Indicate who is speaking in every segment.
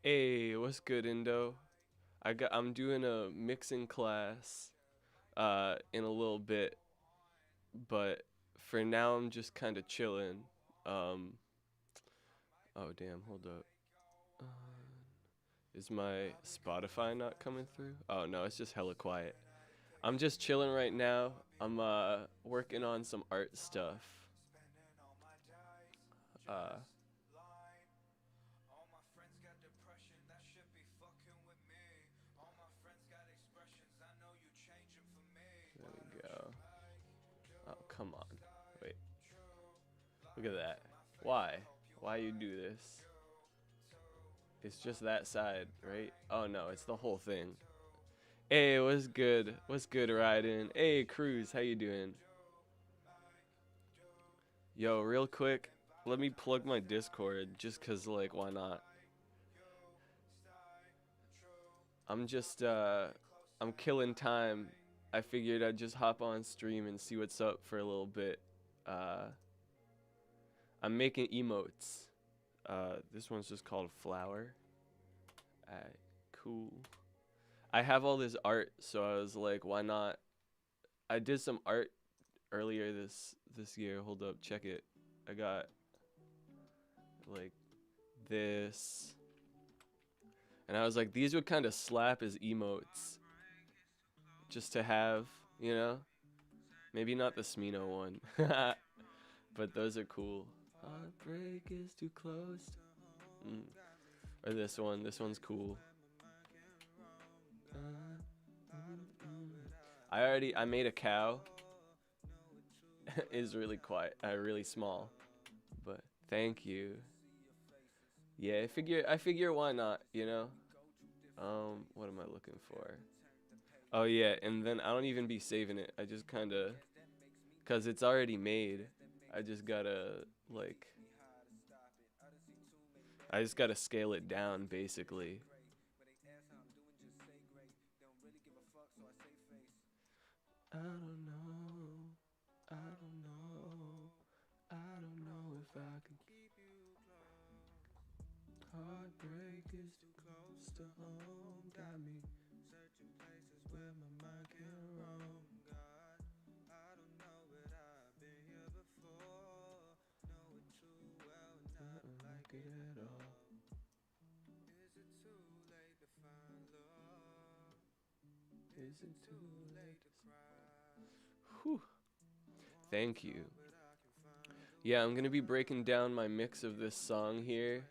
Speaker 1: Hey, what's good, Indo? I'm doing a mixing class in a little bit, but for now I'm just kind of chilling. Um oh damn, hold up. Uh, is my Spotify not coming through? Oh no, it's just hella quiet. I'm just chilling right now. I'm working on some art stuff. Uh there we go. Oh, come on. Wait. Look at that. Why? Why you do this? It's just that side, right? Oh no, it's the whole thing. Hey, what's good? What's good, Ryden? Hey, Cruz, how you doing? Yo, real quick, let me plug my Discord just cause like why not? I'm just I'm killing time. I figured I'd just hop on stream and see what's up for a little bit. Uh I'm making emotes. This one's just called Flower. Alright, cool. I have all this art, so I was like, why not? I did some art earlier this year. Hold up, check it. I got like this, and I was like, these would kind of slap as emotes, just to have, you know. Maybe not the Smino one, but those are cool. Heartbreak is too close. Mm. Or this one. This one's cool. I made a cow. Is really quiet. Really small, but thank you. Yeah, I figure why not, you know? What am I looking for? Oh yeah, and then I don't even be saving it. I just kind of cuz it's already made. I just got to like I just got to scale it down basically. I don't know. I don't know. I don't know if I can. Heartbreak is too close to home. Got me searching places where my mind can roam. God, I don't know, but I've been here before. Know it too well and not like it at all. Is it too late to find love? Is it too late to cry? Whew. Thank you. Yeah, I'm gonna be breaking down my mix of this song here.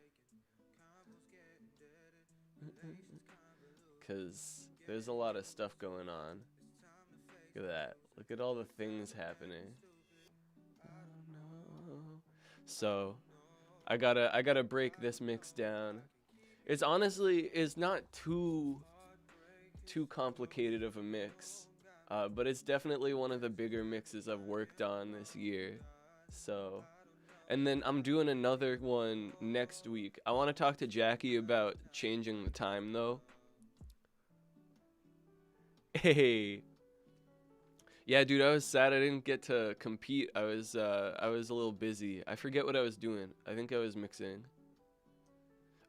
Speaker 1: Because there's a lot of stuff going on. Look at that. Look at all the things happening. So, I gotta break this mix down. It's honestly is not too complicated of a mix. But it's definitely one of the bigger mixes I've worked on this year. So, and then I'm doing another one next week. I want to talk to Jackie about changing the time though. Hey. Yeah, dude, I was sad I didn't get to compete. I was a little busy. I forget what I was doing. I think I was mixing.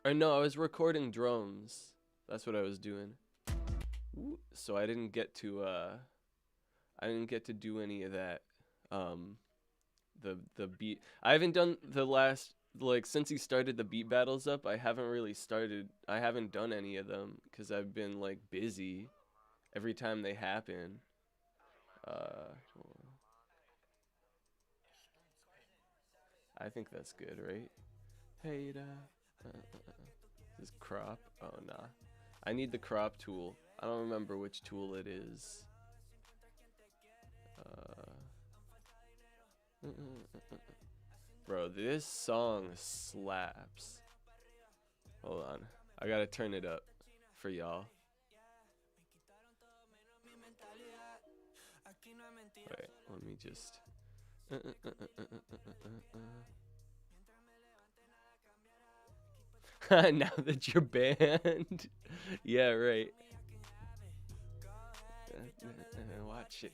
Speaker 1: Or no, I was recording drums. That's what I was doing. Ooh, so I didn't get to do any of that. Um the beat. I haven't done the last like since he started the beat battles up. I haven't done any of them cuz I've been like busy every time they happen. Uh I think that's good, right? Hey da. This crop. Oh nah. I need the crop tool. I don't remember which tool it is. Uh Bro, this song slaps. Hold on. I gotta turn it up for y'all. Wait, let me just. Now that you're banned. Yeah, right. Watch it.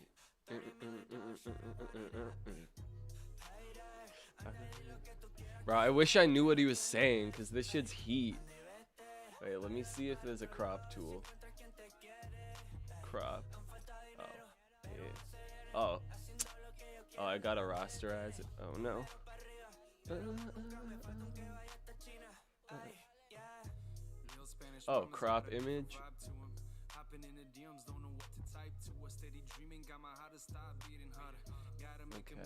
Speaker 1: Bro, I wish I knew what he was saying, because this shit's heat. Wait, let me see if there's a crop tool. Crop. Oh, yeah. Oh. Oh, I gotta rasterize it. Oh, no. Oh, crop image. Okay.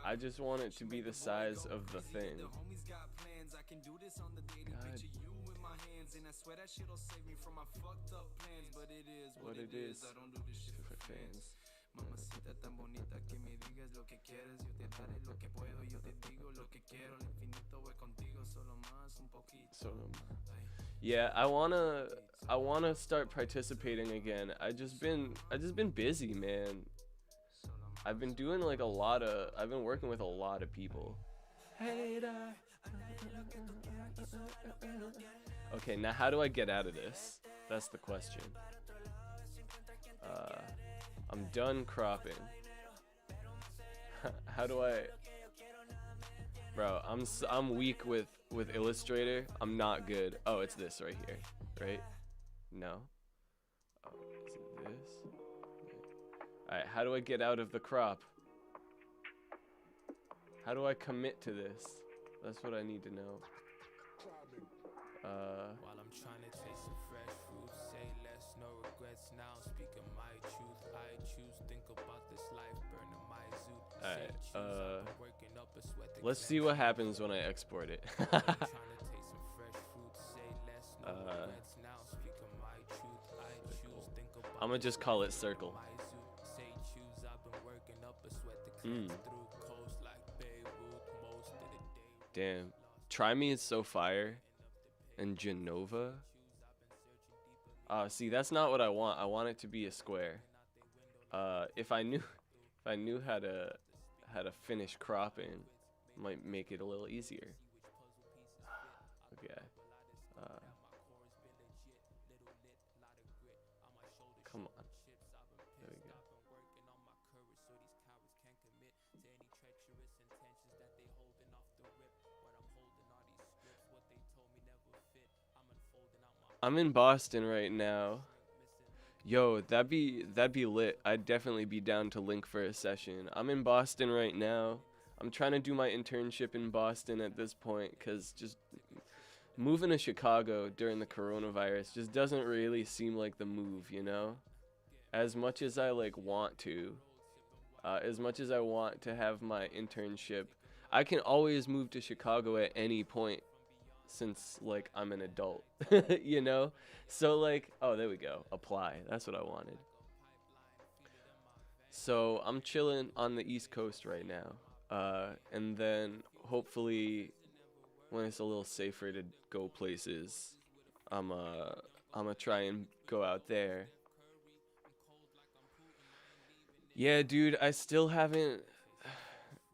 Speaker 1: I just want it to be the size of the thing. God. What it is for fans. Yeah, I wanna start participating again. I just been busy, man. I've been doing like I've been working with a lot of people. Okay, now how do I get out of this? That's the question. I'm done cropping. How do I? Bro, I'm weak with Illustrator. I'm not good. Oh, it's this right here, right? No. Oh, is it this? All right, how do I get out of the crop? How do I commit to this? That's what I need to know.
Speaker 2: While I'm trying to taste some fresh fruit, say less, no regrets now. Speaking my truth, I choose. Think about this life, burning my zoot.
Speaker 1: Alright, let's see what happens when I export it. I'm gonna just call it circle. Damn, Try Me is so fire. And Genova. See, that's not what I want. I want it to be a square. If I knew how to finish cropping, might make it a little easier. Okay. Come on. There we go. I'm in Boston right now. Yo, that'd be lit. I'd definitely be down to link for a session. I'm in Boston right now. I'm trying to do my internship in Boston at this point, cause just moving to Chicago during the coronavirus just doesn't really seem like the move, you know? As much as I like want to, as much as I want to have my internship, I can always move to Chicago at any point. Since like I'm an adult, you know, so like, oh, there we go, apply, that's what I wanted. So I'm chilling on the East Coast right now, and then hopefully when it's a little safer to go places, I'm gonna try and go out there. Yeah, dude, I still haven't.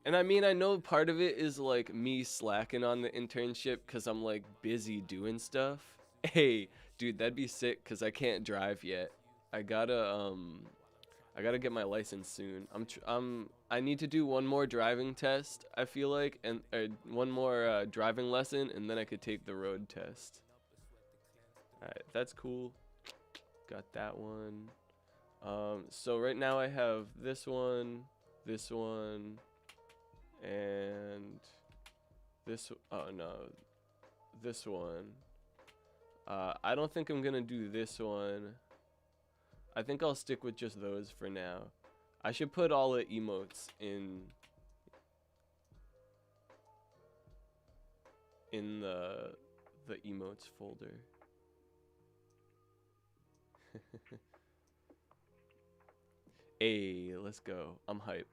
Speaker 1: And I mean, I know part of it is like me slacking on the internship because I'm like busy doing stuff. Hey, dude, that'd be sick because I can't drive yet. I gotta get my license soon. I need to do one more driving test, I feel like, and one more driving lesson, and then I could take the road test. All right, that's cool. Got that one. So right now I have this one, and this. Oh no, this one. I don't think I'm gonna do this one. I think I'll stick with just those for now. I should put all the emotes in the emotes folder. Hey, let's go. I'm hype.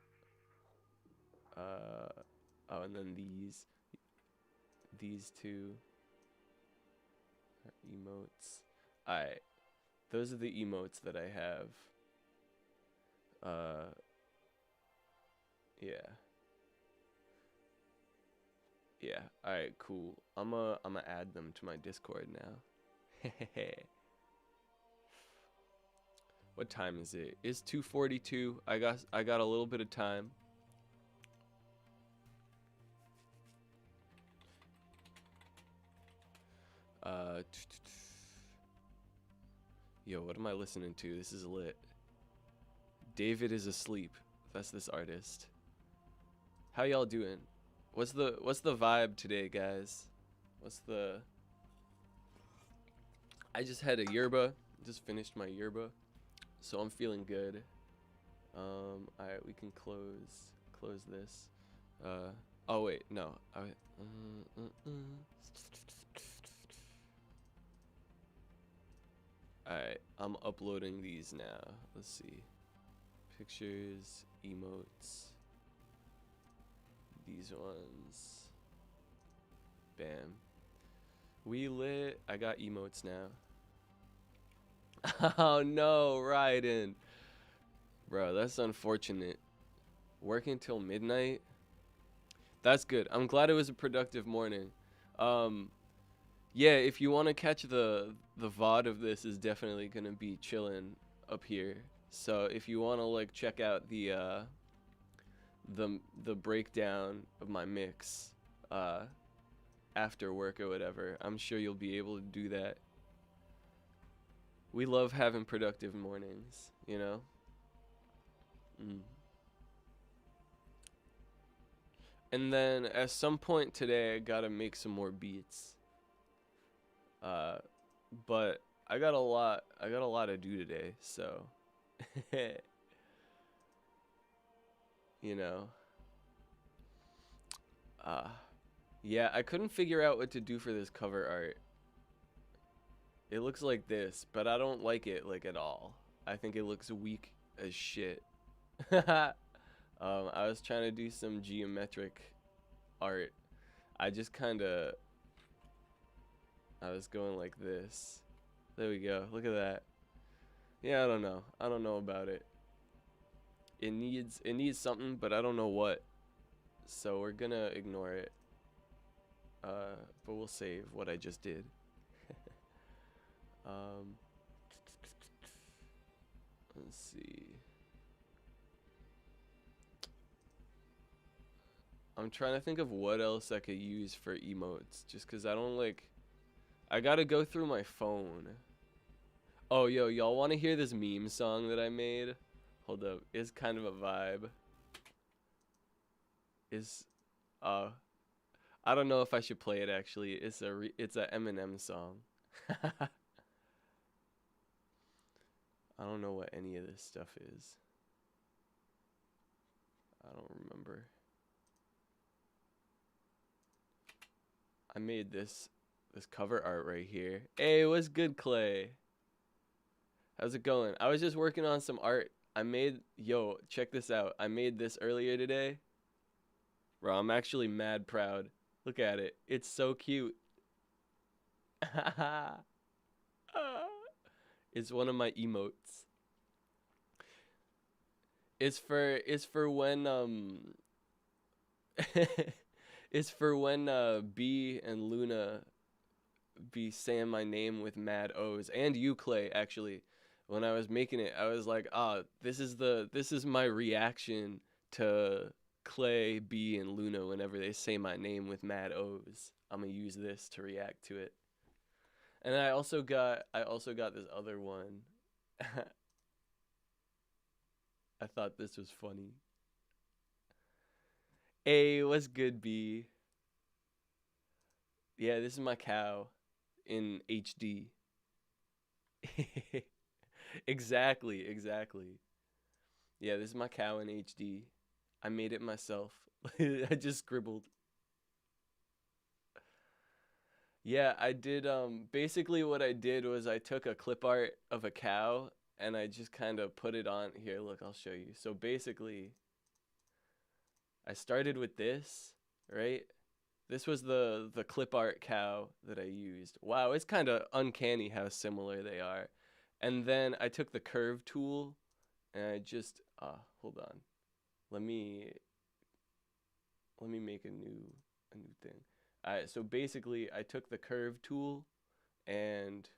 Speaker 1: Oh, and then these two are emotes. Alright, those are the emotes that I have. Yeah. Yeah. Alright, cool. I'ma add them to my Discord now. What time is it? It's 2:42. I got a little bit of time. Yo, what am I listening to? This is lit. David is asleep. That's this artist. How y'all doing? What's the vibe today, guys? I just had a yerba. Just finished my yerba, so I'm feeling good. Alright, we can close this. Oh wait, no. Alright, I'm uploading these now. Let's see. Pictures, emotes. These ones. Bam. We lit. I got emotes now. Oh no, Raiden. Bro, that's unfortunate. Working till midnight? That's good. I'm glad it was a productive morning. Yeah, if you want to catch the VOD of this is definitely going to be chillin' up here. So if you want to like check out the breakdown of my mix after work or whatever, I'm sure you'll be able to do that. We love having productive mornings, you know? And then at some point today, I gotta make some more beats. But I got a lot to do today, so you know. Yeah, I couldn't figure out what to do for this cover art. It looks like this, but I don't like it like at all. I think it looks weak as shit. I was trying to do some geometric art. I was going like this. There we go. Look at that. Yeah, I don't know about it. It needs something, but I don't know what. So we're gonna ignore it. But we'll save what I just did. Let's see. I'm trying to think of what else I could use for emotes, just cause I don't like. I gotta go through my phone. Oh, yo, y'all want to hear this meme song that I made? Hold up, it's kind of a vibe. I don't know if I should play it actually. It's a Eminem song. I don't know what any of this stuff is. I don't remember. I made this cover art right here. Hey, what's good, Clay? How's it going? I was just working on some art. Yo, check this out. I made this earlier today. Bro, I'm actually mad proud. Look at it. It's so cute. It's one of my emotes. It's for when it's for when B and Luna be saying my name with mad O's, and you, Clay, actually. When I was making it, I was like, this is my reaction to Clay, B, and Luna whenever they say my name with mad O's. I'm gonna use this to react to it. And I also got this other one. I thought this was funny. Hey, what's good, B? Yeah, this is my cow in HD. Exactly. Yeah, this is my cow in HD. I made it myself. I just scribbled. Yeah, I did basically what I did was I took a clip art of a cow and I just kind of put it on here. Look, I'll show you. So basically I started with this, right? This was the clip art cow that I used. Wow, it's kind of uncanny how similar they are. And then I took the curve tool and I just hold on. Let me make a new thing. So basically I took the curve tool and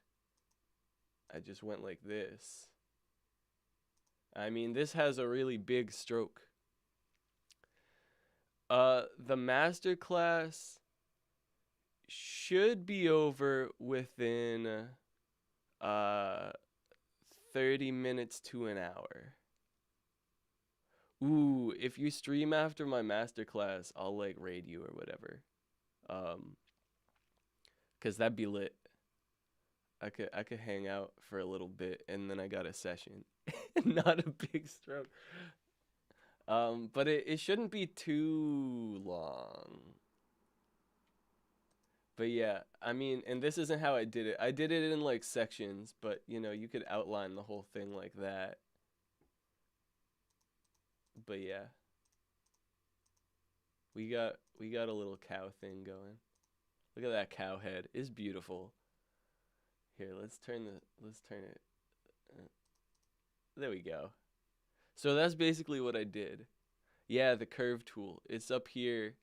Speaker 1: I just went like this. I mean, this has a really big stroke. The master class should be over within uh 30 minutes to an hour. Ooh, if you stream after my masterclass, I'll like raid you or whatever. Um, cause that'd be lit. I could hang out for a little bit and then I got a session. Not a big stroke. But it shouldn't be too long. But yeah, I mean, and this isn't how I did it. I did it in like sections, but you know, you could outline the whole thing like that. But yeah, we got a little cow thing going. Look at that cow head. It's beautiful. Here, let's turn it. Uh, there we go. So that's basically what I did. Yeah, the curve tool. It's up here.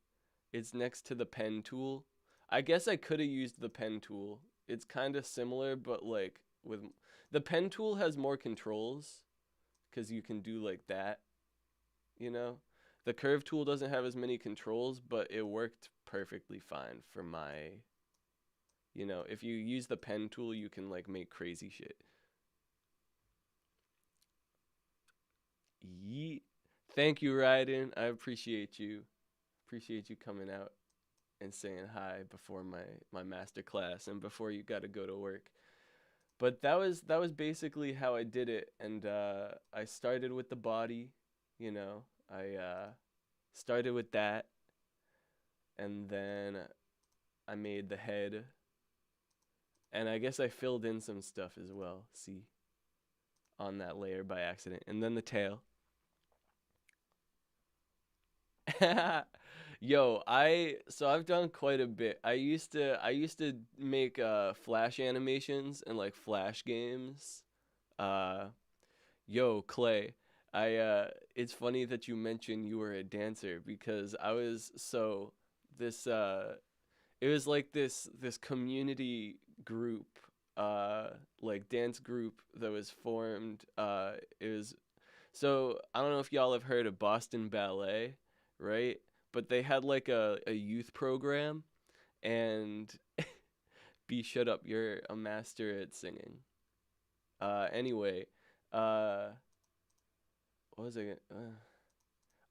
Speaker 1: It's next to the pen tool. I guess I could have used the pen tool. It's kind of similar, but like with the pen tool has more controls because you can do like that, you know? The curve tool doesn't have as many controls, but it worked perfectly fine for my, you know, if you use the pen tool, you can like make crazy shit. Yeet. Thank you, Ryden. I appreciate you. Appreciate you coming out and saying hi before my master class and before you got to go to work. But that was basically how I did it, and I started with the body, you know. I started with that, and then I made the head, and I guess I filled in some stuff as well. See, on that layer by accident, and then the tail. Yo, I've done quite a bit. I used to make flash animations and like flash games. Uh yo, Clay, I it's funny that you mentioned you were a dancer because I was so this it was like this community group like dance group that was formed it was so I don't know if y'all have heard of Boston Ballet, right? But they had like a youth program and B shut up, you're a master at singing. Anyway, uh what was I gonna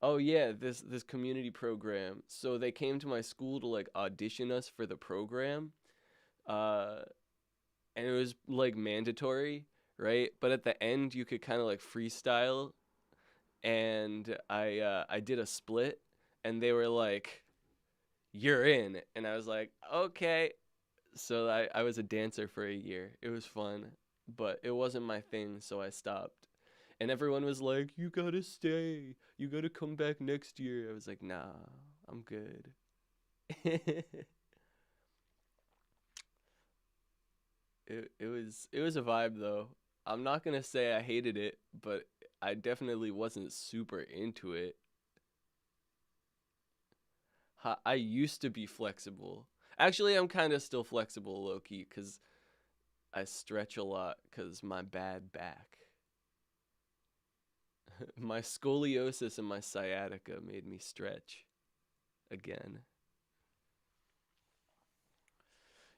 Speaker 1: oh yeah, this community program. So they came to my school to like audition us for the program. Uh and it was like mandatory, right? But at the end you could kind of like freestyle and I did a split and they were like you're in and I was like okay. So I was a dancer for a year. It was fun, but it wasn't my thing, so I stopped. And everyone was like, "You got to stay. You got to come back next year." I was like, "Nah, I'm good." It was a vibe though. I'm not going to say I hated it, but I definitely wasn't super into it. I used to be flexible. Actually, I'm kind of still flexible low key cuz I stretch a lot cuz my bad back. My scoliosis and my sciatica made me stretch again.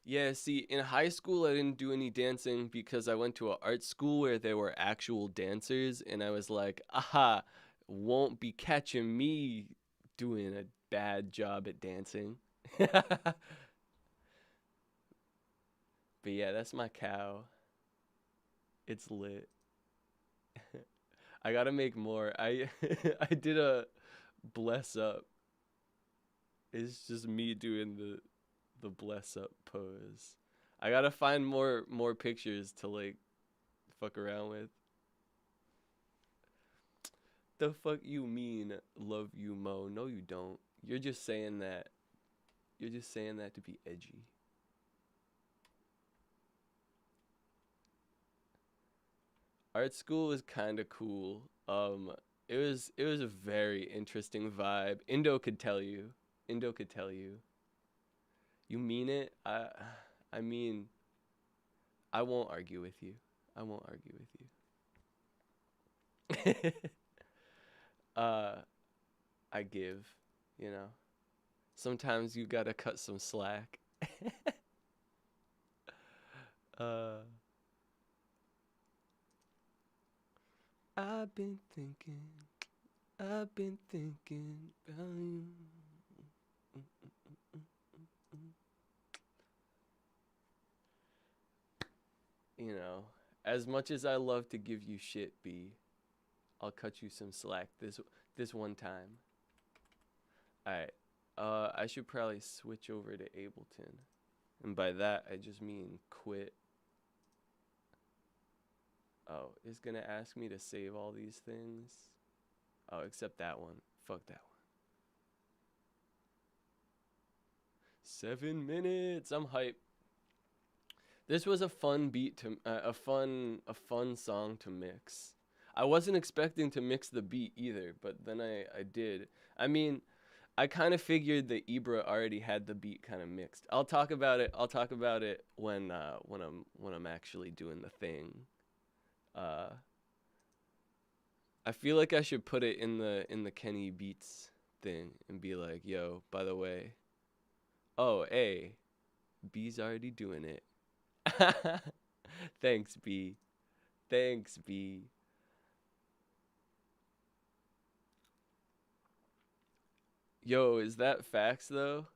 Speaker 1: Yeah, see, in high school I didn't do any dancing because I went to an art school where there were actual dancers and I was like, "Aha, won't be catching me doing a bad job at dancing." But yeah, that's my cow. It's lit. I got to make more. I I did a bless up. It's just me doing the bless up pose. I gotta find more pictures to like fuck around with. The fuck you mean love you Mo? No you don't. You're just saying that You're just saying that to be edgy. Art school was kind of cool. It was a very interesting vibe. Indo could tell you. Indo could tell you. You mean it? I mean, I won't argue with you. I won't argue with you. uh, I give, you know. Sometimes you gotta cut some slack. uh, I've been thinking, I've been thinking about you. You know, as much as I love to give you shit, B, I'll cut you some slack this one time. Alright. I should probably switch over to Ableton. And by that I just mean quit. Oh, it's gonna ask me to save all these things. Oh, except that one. Fuck that one. 7 minutes. I'm hype. This was a fun beat to a fun song to mix. I wasn't expecting to mix the beat either, but then I did. I mean, I kind of figured that Ibra already had the beat kind of mixed. I'll talk about it. I'll talk about it when I'm actually doing the thing. I feel like I should put it in the Kenny Beats thing and be like, yo, by the way, oh, hey, B's already doing it. Thanks, B. Thanks, B. Yo, is that facts though?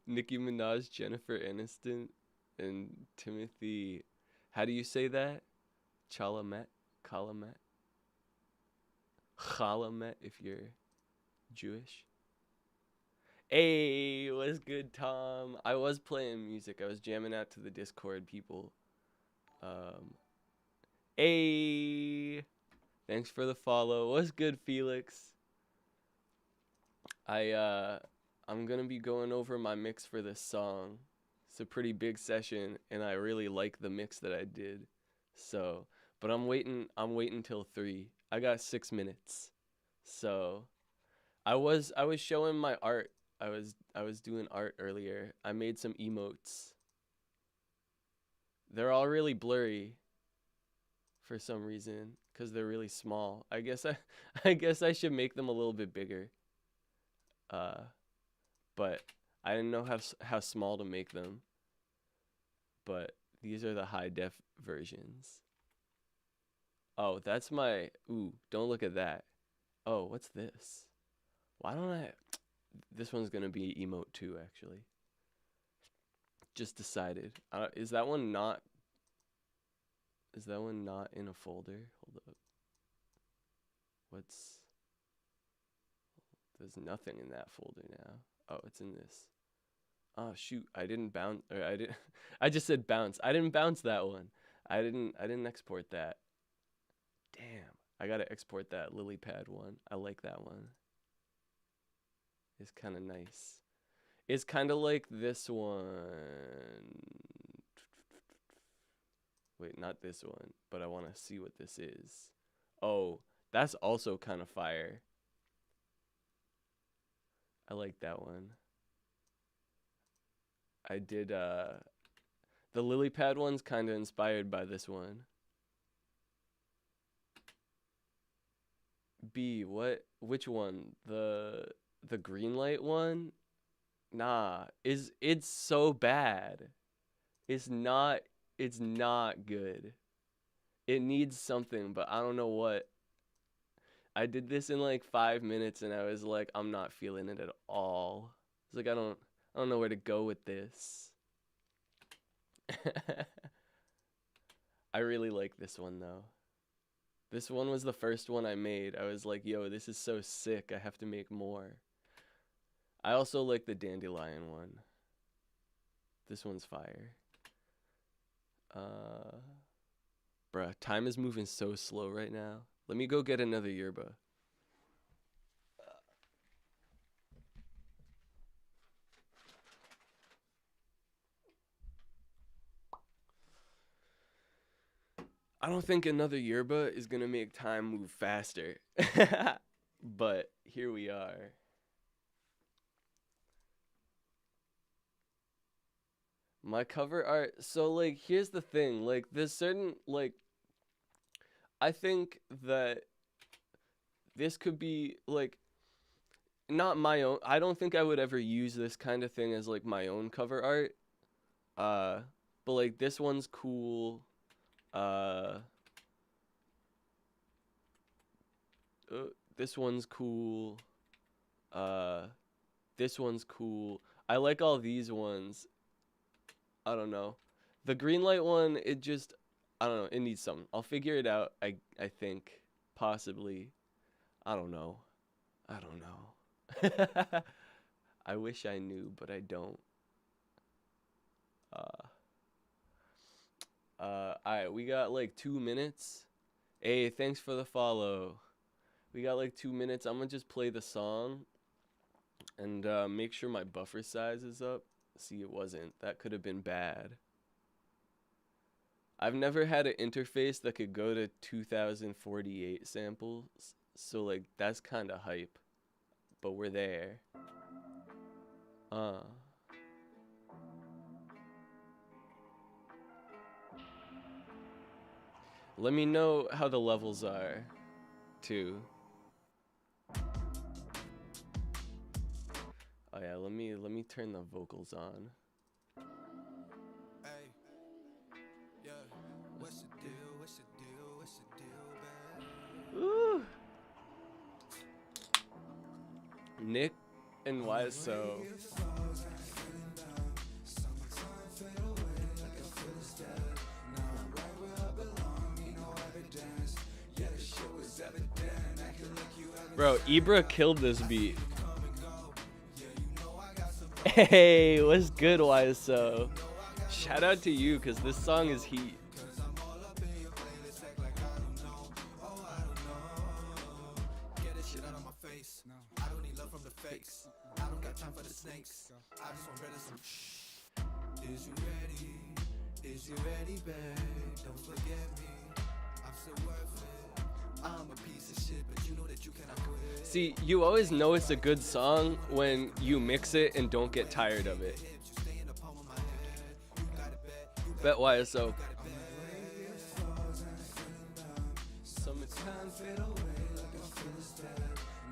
Speaker 1: Nicki Minaj, Jennifer Aniston, and Timothy. How do you say that? Chalamet, Chalamet, Chalamet if you're Jewish. Hey, what's good, Tom? I was playing music. I was jamming out to the Discord people. Hey, thanks for the follow. What's good, Felix? I'm gonna be going over my mix for this song. It's a pretty big session, and I really like the mix that I did. So, but I'm waiting till 3. I got 6 minutes. So, I was showing my art. I was doing art earlier. I made some emotes. They're all really blurry for some reason cuz they're really small. I guess I should make them a little bit bigger. But I didn't know how small to make them. But these are the high def versions. Oh, that's my ooh, don't look at that. Oh, what's this? Why don't I this one's gonna be emote too, actually. Just decided. Is that one not in a folder? Hold up. There's nothing in that folder now. Oh, it's in this. Oh shoot, I didn't bounce, or I didn't I just said bounce. I didn't bounce that one. I didn't export that. Damn. I got to export that lily pad one. I like that one. It's kind of nice. It's kind of like this one. Wait, not this one, but I want to see what this is. Oh, that's also kind of fire. I like that one. I did the lily pad one's kind of inspired by this one. B, which one? The green light one? Nah, it's so bad. It's not good. It needs something, but I don't know what. I did this in like 5 minutes and I was like, I'm not feeling it at all. It's like I don't know where to go with this. I really like this one though. This one was the first one I made. I was like, yo, this is so sick. I have to make more. I also like the dandelion one. This one's fire. Bruh, time is moving so slow right now. Let me go get another yerba. I don't think another yerba is gonna make time move faster. But here we are. My cover art. So like here's the thing. Like there's certain like I think that this could be like not my own. I don't think I would ever use this kind of thing as like my own cover art. Uh but like this one's cool. Uh this one's cool. Uh this one's cool. I like all these ones. I don't know. The green light one, it just I don't know, it needs something. I'll figure it out. I think possibly. I don't know. I don't know. I wish I knew, but I don't. Alright, we got like 2 minutes. Hey, thanks for the follow. We got like 2 minutes. I'm gonna just play the song and make sure my buffer size is up. See, it wasn't. That could have been bad. I've never had an interface that could go to 2048 samples, so like that's kind of hype. But we're there. Let me know how the levels are, too. Oh yeah, let me turn the vocals on.
Speaker 2: Hey, yeah, what's the deal? What's the deal? What's the deal,
Speaker 1: Ooh. Nick and YSO. Bro, Ibra killed this beat. Hey, what's good, YSO? Shout out to you, because this song is heat.
Speaker 2: Is you ready? Is you ready, babe? Don't forget me. I'm still worth it. I'm a piece of shit, but you know that you cannot quit.
Speaker 1: See, you always know it's a good song when you mix it and don't get tired of it. Bet YSO. Summertime fade away like a Philistine.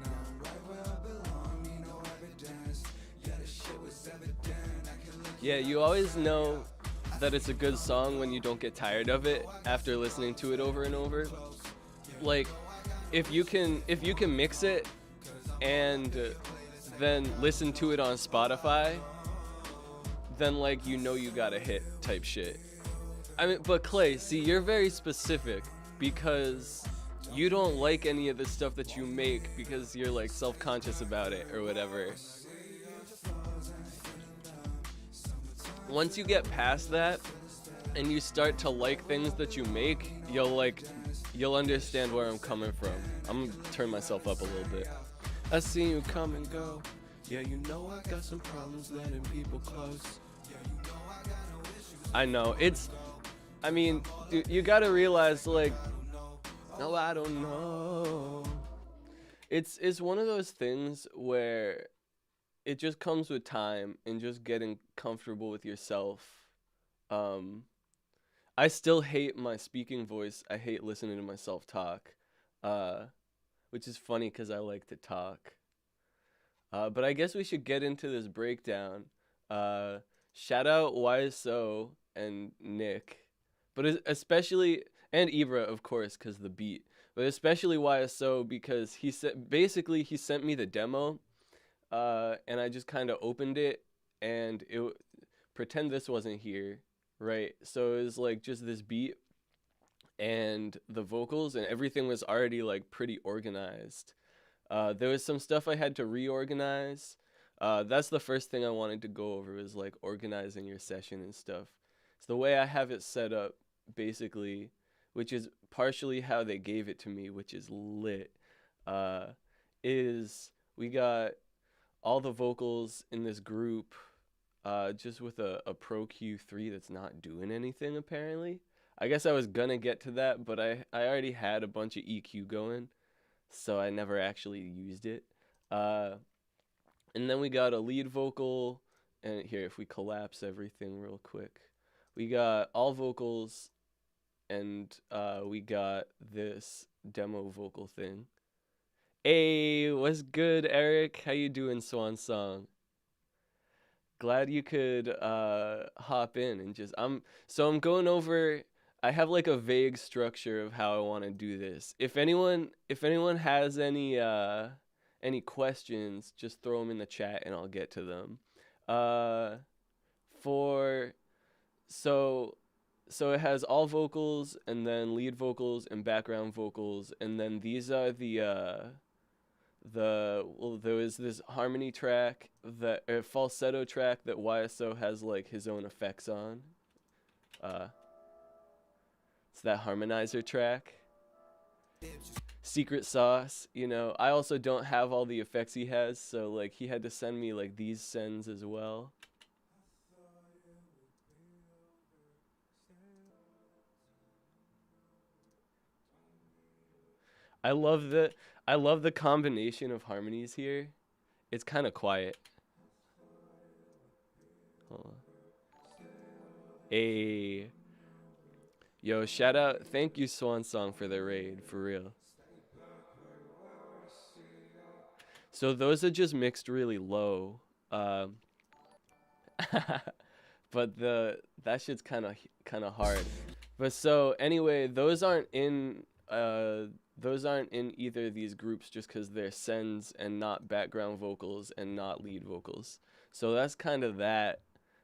Speaker 1: Now I'm right where I belong, you know every dance. Yeah, the shit was evident. Yeah, you always know that it's a good song when you don't get tired of it after listening to it over and over. Like, if you can mix it and then listen to it on Spotify, then like you know you got a hit type shit. I mean, but Clay, see, you're very specific because you don't like any of the stuff that you make because you're like self-conscious about it or whatever. Once you get past that and you start to like things that you make, you'll understand where I'm coming from. I'm gonna turn myself up a little bit. I see you come and go. Yeah, you know I got some problems letting people close. I know, I mean, dude, you gotta realize, like, no, I don't know. It's one of those things where it just comes with time and just getting comfortable with yourself. I still hate my speaking voice. I hate listening to myself talk, which is funny because I like to talk. But I guess we should get into this breakdown. Shout out YSO and Nick, but especially, and Ibra, of course, because the beat. But especially YSO because he sent me the demo. And I just kind of opened it and pretend this wasn't here, right? So it was like just this beat and the vocals and everything was already like pretty organized. There was some stuff I had to reorganize. That's the first thing I wanted to go over was like organizing your session and stuff. It's the way I have it set up, basically, which is partially how they gave it to me, which is lit. Is we got all the vocals in this group, just with a Pro Q3 that's not doing anything apparently. I guess I was gonna get to that, but I already had a bunch of EQ going, so I never actually used it. Uh, and then we got a lead vocal, and here, if we collapse everything real quick, we got all vocals, and we got this demo vocal thing. Hey, what's good, Eric? How you doing, Swan Song? Glad you could hop in and just I'm going over. I have like a vague structure of how I want to do this. If anyone has any questions, just throw them in the chat and I'll get to them. Uh for so so it has all vocals and then lead vocals and background vocals, and then these are there was this harmony track, that a falsetto track that YSO has like his own effects on. Uh, it's that harmonizer track. Secret sauce, I also don't have all the effects he has, so like he had to send me like these sends as well. I love the I love the combination of harmonies here. It's kind of quiet. Hold on. A Yo, shout out, thank you Swan Song for the raid, for real. So those are just mixed really low. Um, but that shit's kind of hard. But so anyway, those aren't in either of these groups just because they're sends and not background vocals and not lead vocals. So that's kind of that.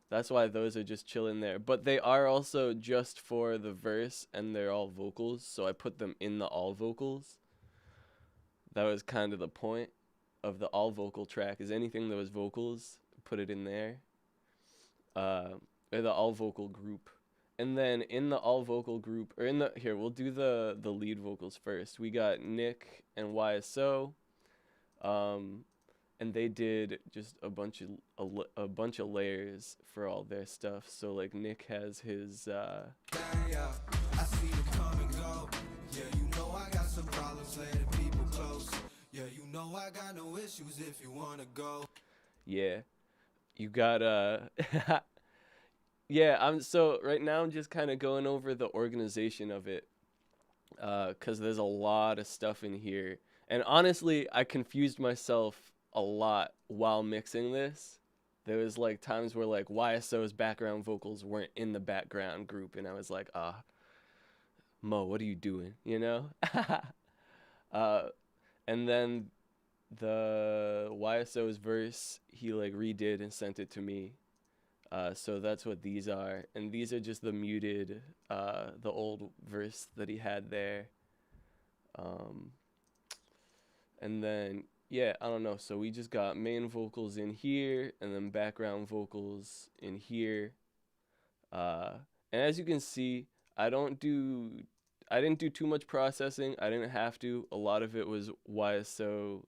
Speaker 1: That's why those are just chilling there. But they are also just for the verse and they're all vocals. So I put them in the all vocals. That was kind of the point of the all vocal track, is anything that was vocals, put it in there. Or the all vocal group. And then in the all vocal group, or here, we'll do the lead vocals first. We got Nick and YSO. And they did just a bunch of layers for all their stuff. So like Nick has his
Speaker 2: I see them come and go. Yeah, you know I got some problems letting people close. Yeah, you know I got no issues if you wanna go.
Speaker 1: Yeah. You got yeah, so right now I'm just kind of going over the organization of it, cuz there's a lot of stuff in here. And honestly, I confused myself a lot while mixing this. There was like times where like YSO's background vocals weren't in the background group and I was like, Mo, what are you doing? uh and then the YSO's verse he like redid and sent it to me. So that's what these are, and these are just the muted, the old verse that he had there. And then yeah, I don't know. So we just got main vocals in here, and then background vocals in here. And as you can see, I didn't do too much processing. I didn't have to. A lot of it was YSO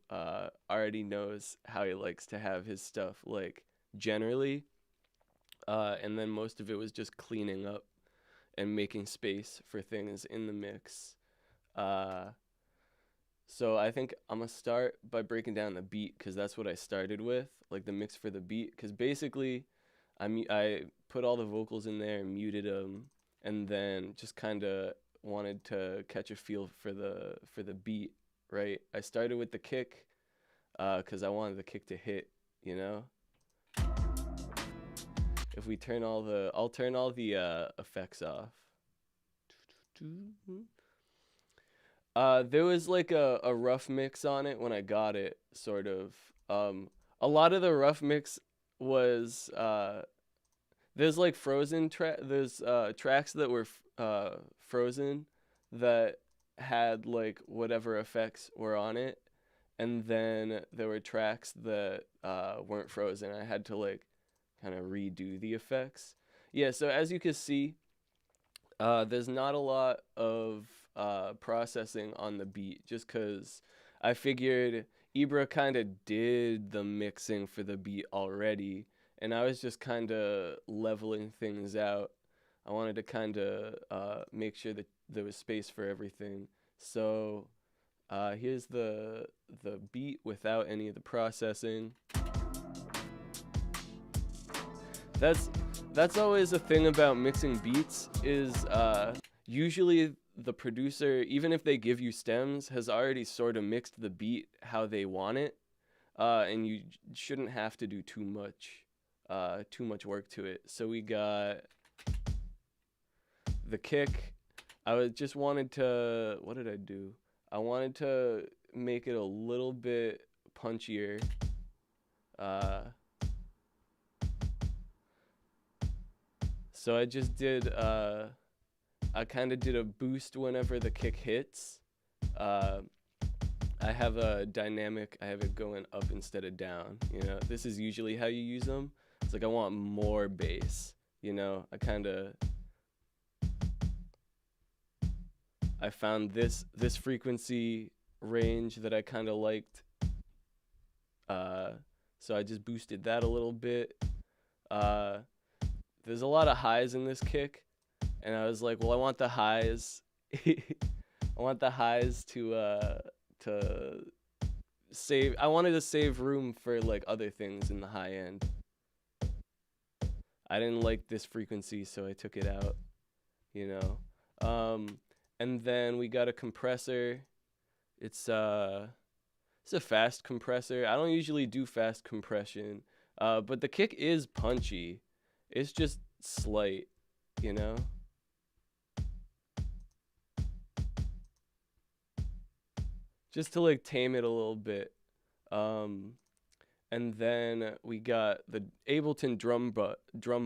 Speaker 1: already knows how he likes to have his stuff, like generally. And then most of it was just cleaning up and making space for things in the mix. So I think I'm gonna start by breaking down the beat, because that's what I started with, like the mix for the beat. Because basically, I put all the vocals in there and muted them, and then just kind of wanted to catch a feel for the beat. Right, I started with the kick, because I wanted the kick to hit. If we turn I'll turn all the effects off. There was like a rough mix on it when I got it, sort of. A lot of the rough mix was there's like there's tracks that were frozen that had like whatever effects were on it, and then there were tracks that weren't frozen. I had to like kind of redo the effects. Yeah, so as you can see, there's not a lot of processing on the beat, just because I figured Ibra kind of did the mixing for the beat already, and I was just kind of leveling things out. I wanted to kind of make sure that there was space for everything. So here's the beat without any of the processing. That's always a thing about mixing beats is usually the producer, even if they give you stems, has already sort of mixed the beat how they want it, and you shouldn't have to do too much work to it. So we got the kick. Just wanted to, what did I do? I wanted to make it a little bit punchier. So I just did, I kind of did a boost whenever the kick hits. I have a dynamic, I have it going up instead of down, you know. This is usually how you use them. It's like I want more bass, you know. I found this frequency range that I kind of liked. So I just boosted that a little bit. There's a lot of highs in this kick, and I was like, well, I want the highs. I want the highs to save. I wanted to save room for like other things in the high end. I didn't like this frequency, so I took it out, you know. And then we got a compressor. It's a fast compressor. I don't usually do fast compression, but the kick is punchy. It's just slight, you know. Just to like tame it a little bit. And then we got the Ableton drum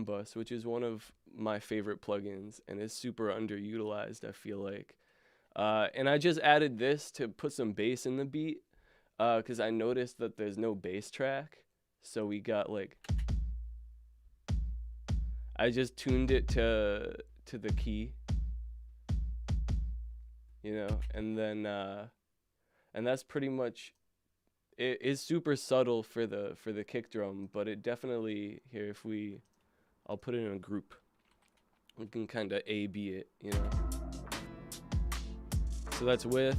Speaker 1: bus, which is one of my favorite plugins and is super underutilized, I feel like. And I just added this to put some bass in the beat, because I noticed that there's no bass track. So we got like, I just tuned it to the key, you know, and then and that's pretty much. It is super subtle for the kick drum, but it definitely, here, I'll put it in a group. We can kind of A/B it, you know. So that's with.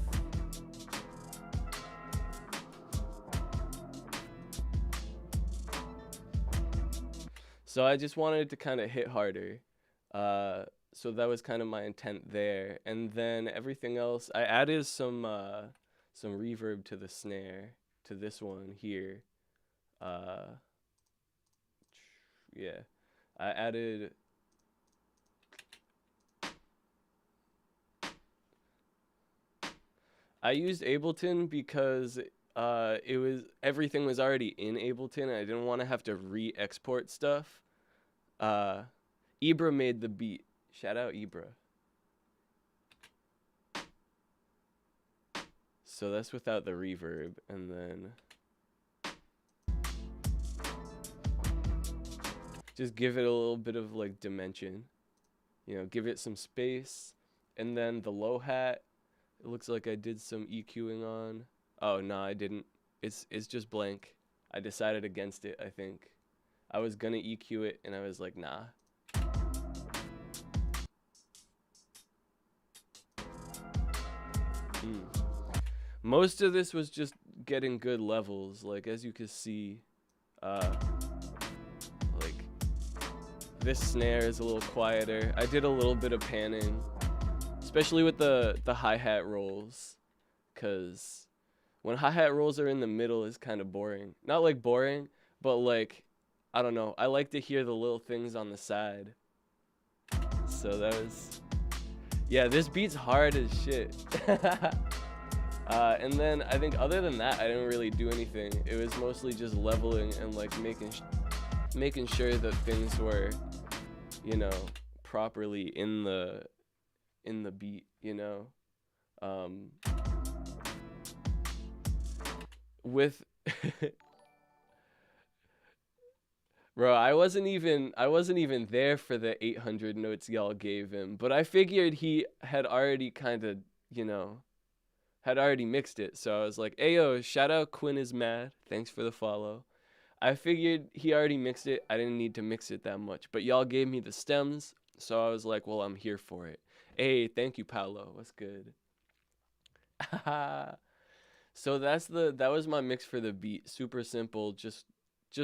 Speaker 1: So I just wanted it to kind of hit harder. So that was kind of my intent there. And then everything else, I added some reverb to the snare, to this one here. Yeah, I added. I used Ableton because everything was already in Ableton, and I didn't want to have to re-export stuff. Ibra made the beat. Shout out Ibra. So that's without the reverb, and then just give it a little bit of like dimension, you know, give it some space. And then the low hat, it looks like I did some EQing on. Oh no, I didn't. It's just blank. I decided against it, I think. I was gonna EQ it and I was like, nah. Most of this was just getting good levels, like as you can see, like this snare is a little quieter. I did a little bit of panning, especially with the hi-hat rolls, cause when hi-hat rolls are in the middle is kind of boring. Not like boring, but like, I don't know. I like to hear the little things on the side. So that was, yeah, this beat's hard as shit. And then I think other than that, I didn't really do anything. It was mostly just leveling and like making sure that things were, you know, properly in the beat, you know. With bro, I wasn't even there for the 800 notes y'all gave him, but I figured he had already kind of, you know, had already mixed it. So I was like, ayo, shout out Quinn is mad. Thanks for the follow. I figured he already mixed it. I didn't need to mix it that much, but y'all gave me the stems, So I was like, well, I'm here for it. Hey, thank you, Paolo. What's good? So that was my mix for the beat. Super simple. Just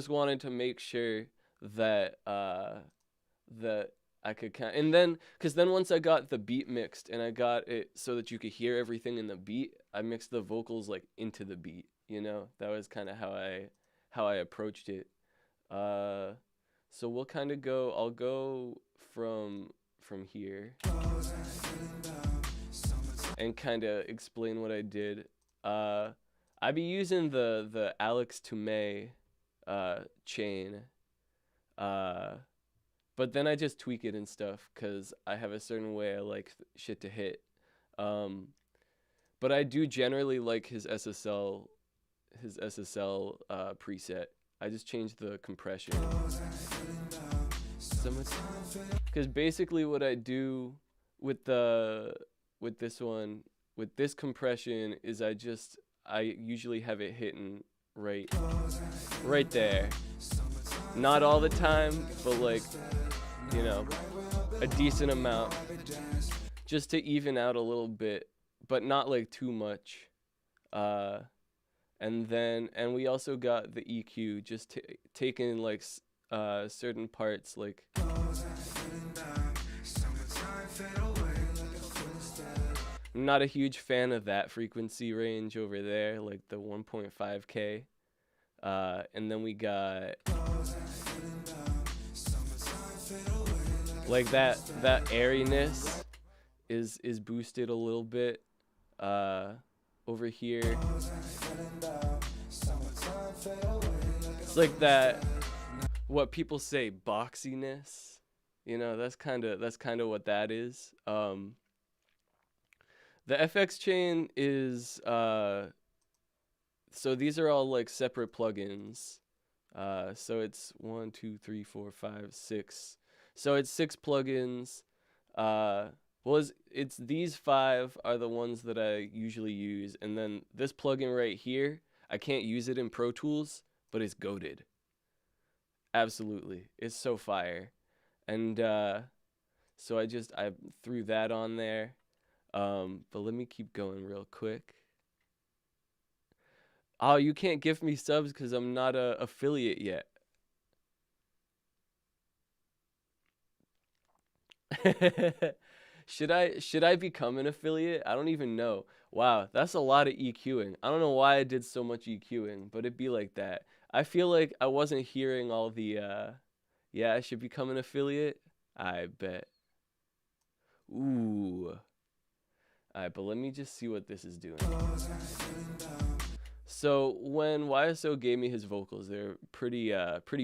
Speaker 1: wanted to make sure that that I could kind and then cuz then once I got the beat mixed and I got it so that you could hear everything in the beat, I mixed the vocals like into the beat, you know? That was kind of how I approached it. So we'll kind of go I'll go from here and kind of explain what I did. I be using the Alex Toomey chain, but then I just tweak it and stuff because I have a certain way I like shit to hit. But I do generally like his SSL preset. I just changed the compression. Because basically what I do with this one with this compression is I usually have it hitting right there. Not all the time, but like, you know, a decent amount just to even out a little bit, but not like too much. And we also got the EQ, just taking like certain parts like I'm not a huge fan of that frequency range over there, like the 1.5K. And then we got like that airiness is boosted a little bit over here. It's like that what people say boxiness. You know, that's kind of what that is. The FX chain is so these are all like separate plugins. So it's 1, 2, 3, 4, 5, 6. So it's 6 plugins. Well, it's these 5 are the ones that I usually use, and then this plugin right here, I can't use it in Pro Tools, but it's goated. Absolutely, it's so fire, and so I threw that on there. But let me keep going real quick. Oh, you can't gift me subs because I'm not a affiliate yet. Should I become an affiliate? I don't even know. Wow, that's a lot of EQing. I don't know why I did so much EQing, but it'd be like that. I feel like I wasn't hearing all the yeah, I should become an affiliate. I bet. Ooh. Alright, but let me just see what this is doing. So when YSO gave me his vocals, they're pretty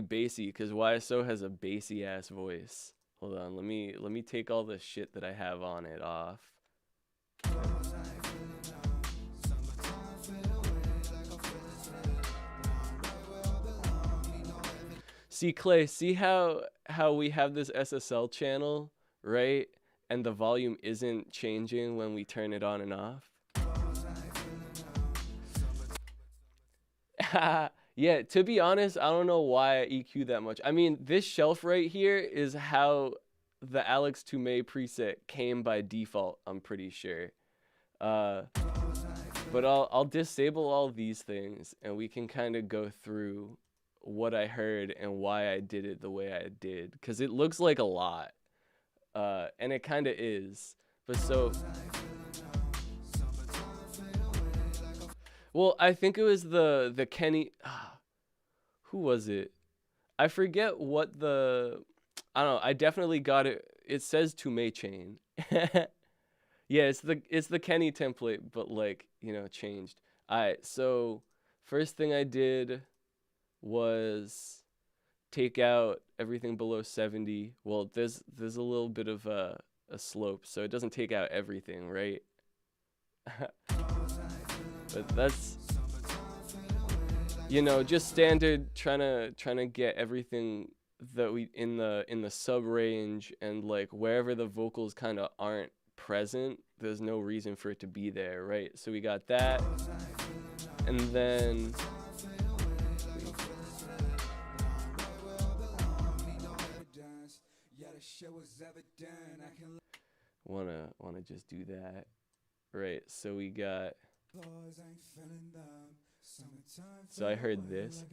Speaker 1: bassy because YSO has a bassy ass voice. Hold on, let me take all the shit that I have on it off. See, Clay, see how we have this SSL channel, right? And the volume isn't changing when we turn it on and off. Yeah, to be honest, I don't know why I EQ that much. I mean, this shelf right here is how the Alex Toomey preset came by default, I'm pretty sure. But I'll disable all these things and we can kind of go through what I heard and why I did it the way I did, because it looks like a lot. And it kind of is, but so well, I think it was the Kenny who was it? I forget what I don't know. I definitely got it. It says Toomey chain. Yeah, it's the Kenny template, but like, you know, changed. Alright, so first thing I did was take out everything below 70. Well, there's a little bit of a slope, so it doesn't take out everything, right? But that's, you know, just standard trying to get everything that we in the sub range, and like wherever the vocals kind of aren't present, there's no reason for it to be there, right? So we got that, and then Wanna just do that. Right, so we got, so I heard this.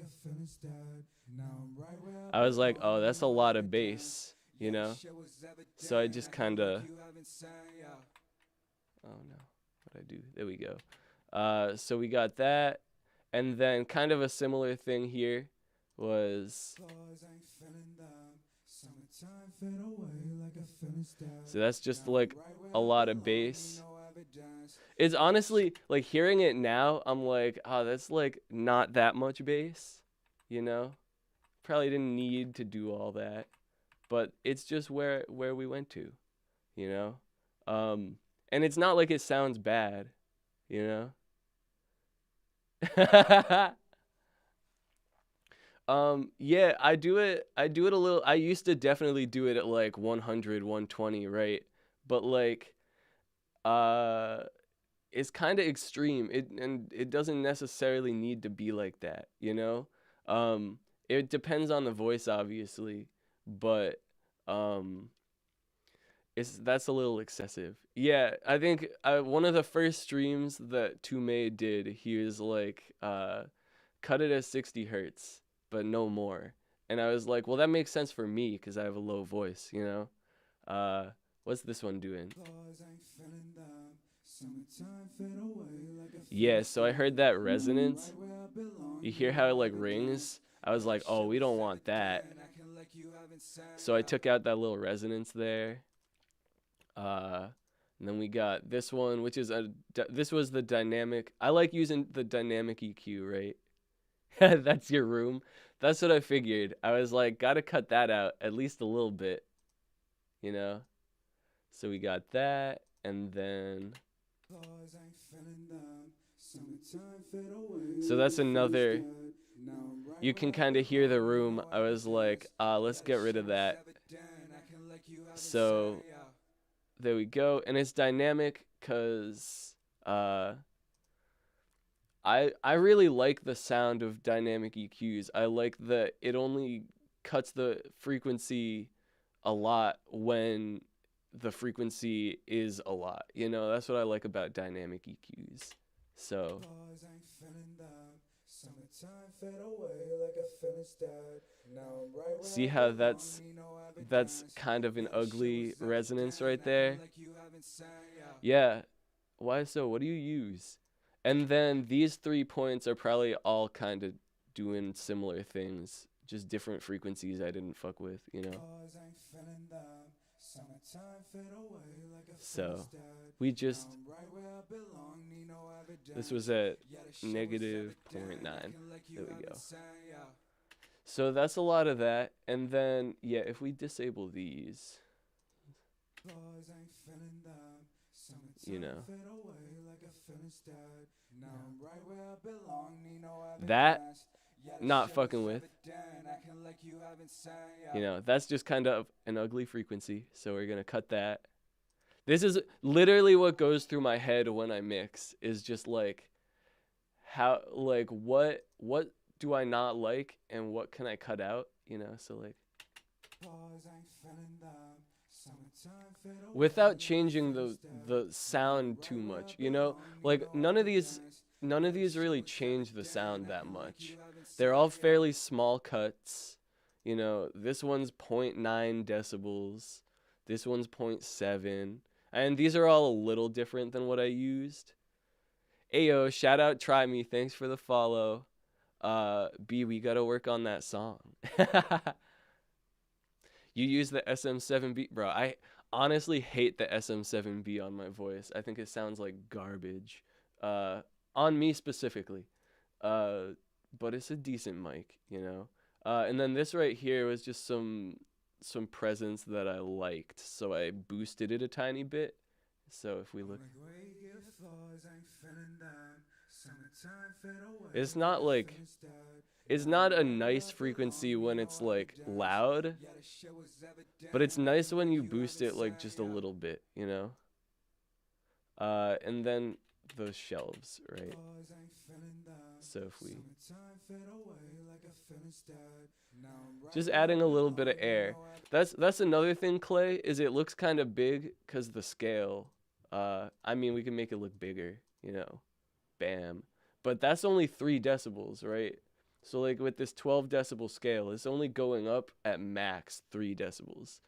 Speaker 1: I was like, oh, that's a lot of bass, you know? So I just kind of, oh no, what'd I do? There we go. So we got that, and then kind of a similar thing here was, so that's just like a lot of bass. It's honestly, like, hearing it now, I'm like, oh, that's like not that much bass, you know? Probably didn't need to do all that, but it's just where we went to, you know? And it's not like it sounds bad, you know? Yeah, I do it a little. I used to definitely do it at like 100, 120, right? But like, uh it's kind of extreme. It doesn't necessarily need to be like that, you know? It depends on the voice, obviously, but that's a little excessive. Yeah, I think one of the first streams that Tume did, he was like, cut it at 60 hertz, but no more. And I was like, well, that makes sense for me because I have a low voice, you know? What's this one doing? Yeah, so I heard that resonance. You hear how it like rings? I was like, oh, we don't want that. So I took out that little resonance there. And then we got this one, which is this was the dynamic. I like using the dynamic EQ, right? That's your room. That's what I figured. I was like, gotta cut that out at least a little bit, you know? So we got that, and then, so that's another, you can kind of hear the room. I was like, let's get rid of that. So there we go. And it's dynamic because I really like the sound of dynamic EQs. I like that it only cuts the frequency a lot when the frequency is a lot. You know, that's what I like about dynamic EQs. So see how that's kind of an ugly resonance right there? Yeah. Why so? What do you use? And then these 3 points are probably all kind of doing similar things, just different frequencies I didn't fuck with, you know? So we just, this was at negative 0.9. There we go. So that's a lot of that. And then, yeah, if we disable these, you know, that, not fucking with, you know, that's just kind of an ugly frequency. So we're going to cut that. This is literally what goes through my head when I mix, is just like, how, like, what do I not like and what can I cut out, you know? So like, without changing the sound too much, you know? Like, none of these really change the sound that much. They're all fairly small cuts. You know, this one's 0.9 decibels. This one's 0.7. And these are all a little different than what I used. Ayo, shout out Try Me. Thanks for the follow. B, we gotta work on that song. You use the SM7B. Bro, I honestly hate the SM7B on my voice. I think it sounds like garbage. On me specifically. But it's a decent mic, you know? And then this right here was just some presence that I liked, so I boosted it a tiny bit. So if we look, it's not like, it's not a nice frequency when it's like loud, but it's nice when you boost it like just a little bit, you know? And then those shelves, right? So if we just adding a little bit of air. That's another thing, Clay, is it looks kind of big because the scale. I mean, we can make it look bigger, you know. Bam. But that's only 3 decibels, right? So like with this 12 decibel scale, it's only going up at max 3 decibels.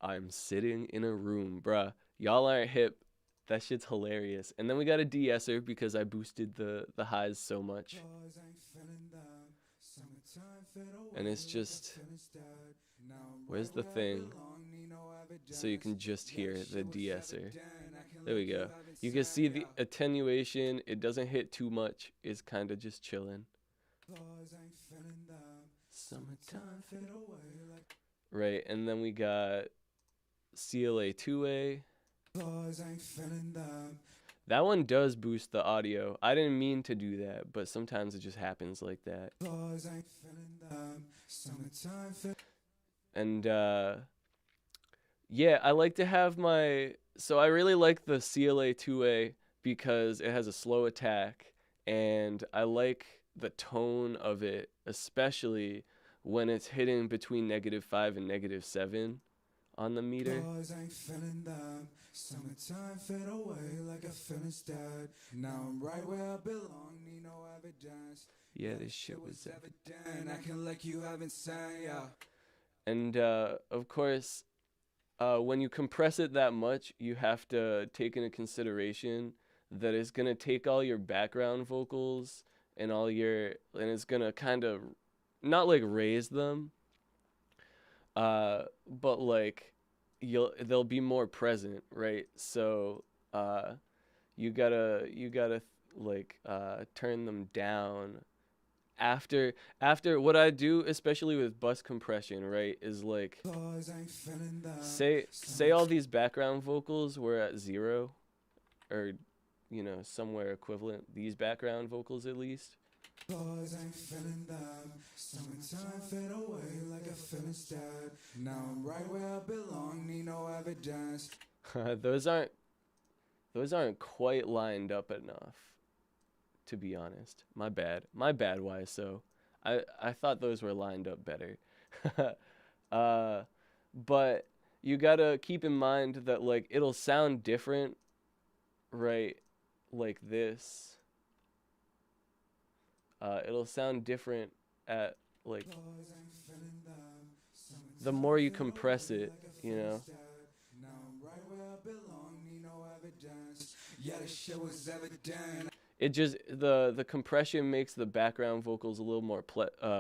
Speaker 1: I'm sitting in a room, bruh. Y'all aren't hip. That shit's hilarious. And then we got a de-esser because I boosted the highs so much. And it's just, where's the thing? So you can just hear the de-esser. There we go. You can see the attenuation. It doesn't hit too much. It's kind of just chilling. Summertime. Right, and then we got CLA 2A. That one does boost the audio. I didn't mean to do that, but sometimes it just happens like that. And yeah, I like to have my, so I really like the CLA 2A because it has a slow attack, and I like the tone of it, especially when it's hitting between -5 and -7 on the meter. Summertime fade away like I finished that. Now I'm right where I belong, need no evidence. Yeah, this shit was evident. Acting like you haven't sang, yeah. And of course, when you compress it that much, you have to take into consideration that it's gonna take all your background vocals and all your, and it's gonna kind of not like raise them, but like they'll be more present, right? So you gotta like turn them down after what I do, especially with bus compression, right, is like say all these background vocals were at 0, or you know, somewhere equivalent, these background vocals at least. Summertime fade away like I finished that. Now I'm right where I belong, need no evidence. those aren't quite lined up enough, to be honest. My bad, why so? I thought those were lined up better. But you gotta keep in mind that like it'll sound different, right? Like this. It'll sound different at like the more you compress it, you know. It just the compression makes the background vocals a little more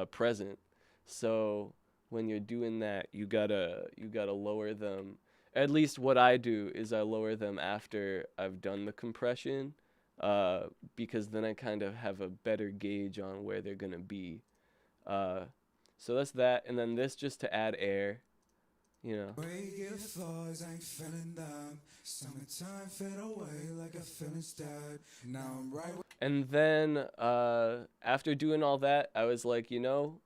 Speaker 1: present. So when you're doing that, you gotta lower them. At least what I do is I lower them after I've done the compression. Because then I kind of have a better gauge on where they're gonna be. So that's that, and then this just to add air, you know. And then after doing all that, I was like, you know,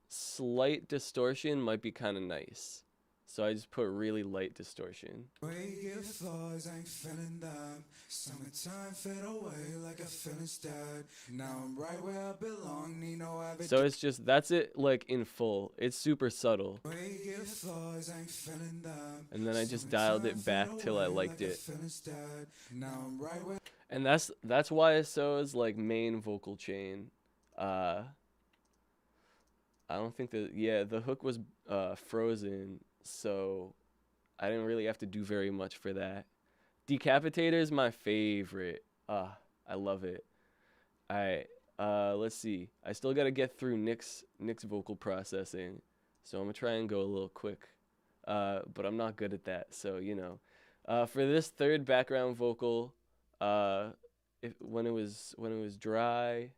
Speaker 1: slight distortion might be kind of nice. So I just put really light distortion. So it's just, that's it like in full. It's super subtle. And then I just dialed it back till I liked it. And that's why YSO's like main vocal chain. I don't think that, yeah, the hook was frozen, so I didn't really have to do very much for that. Decapitator is my favorite. I love it. Alright, let's see. I still gotta get through Nick's vocal processing, so I'm gonna try and go a little quick. But I'm not good at that, so you know. For this third background vocal, when it was dry,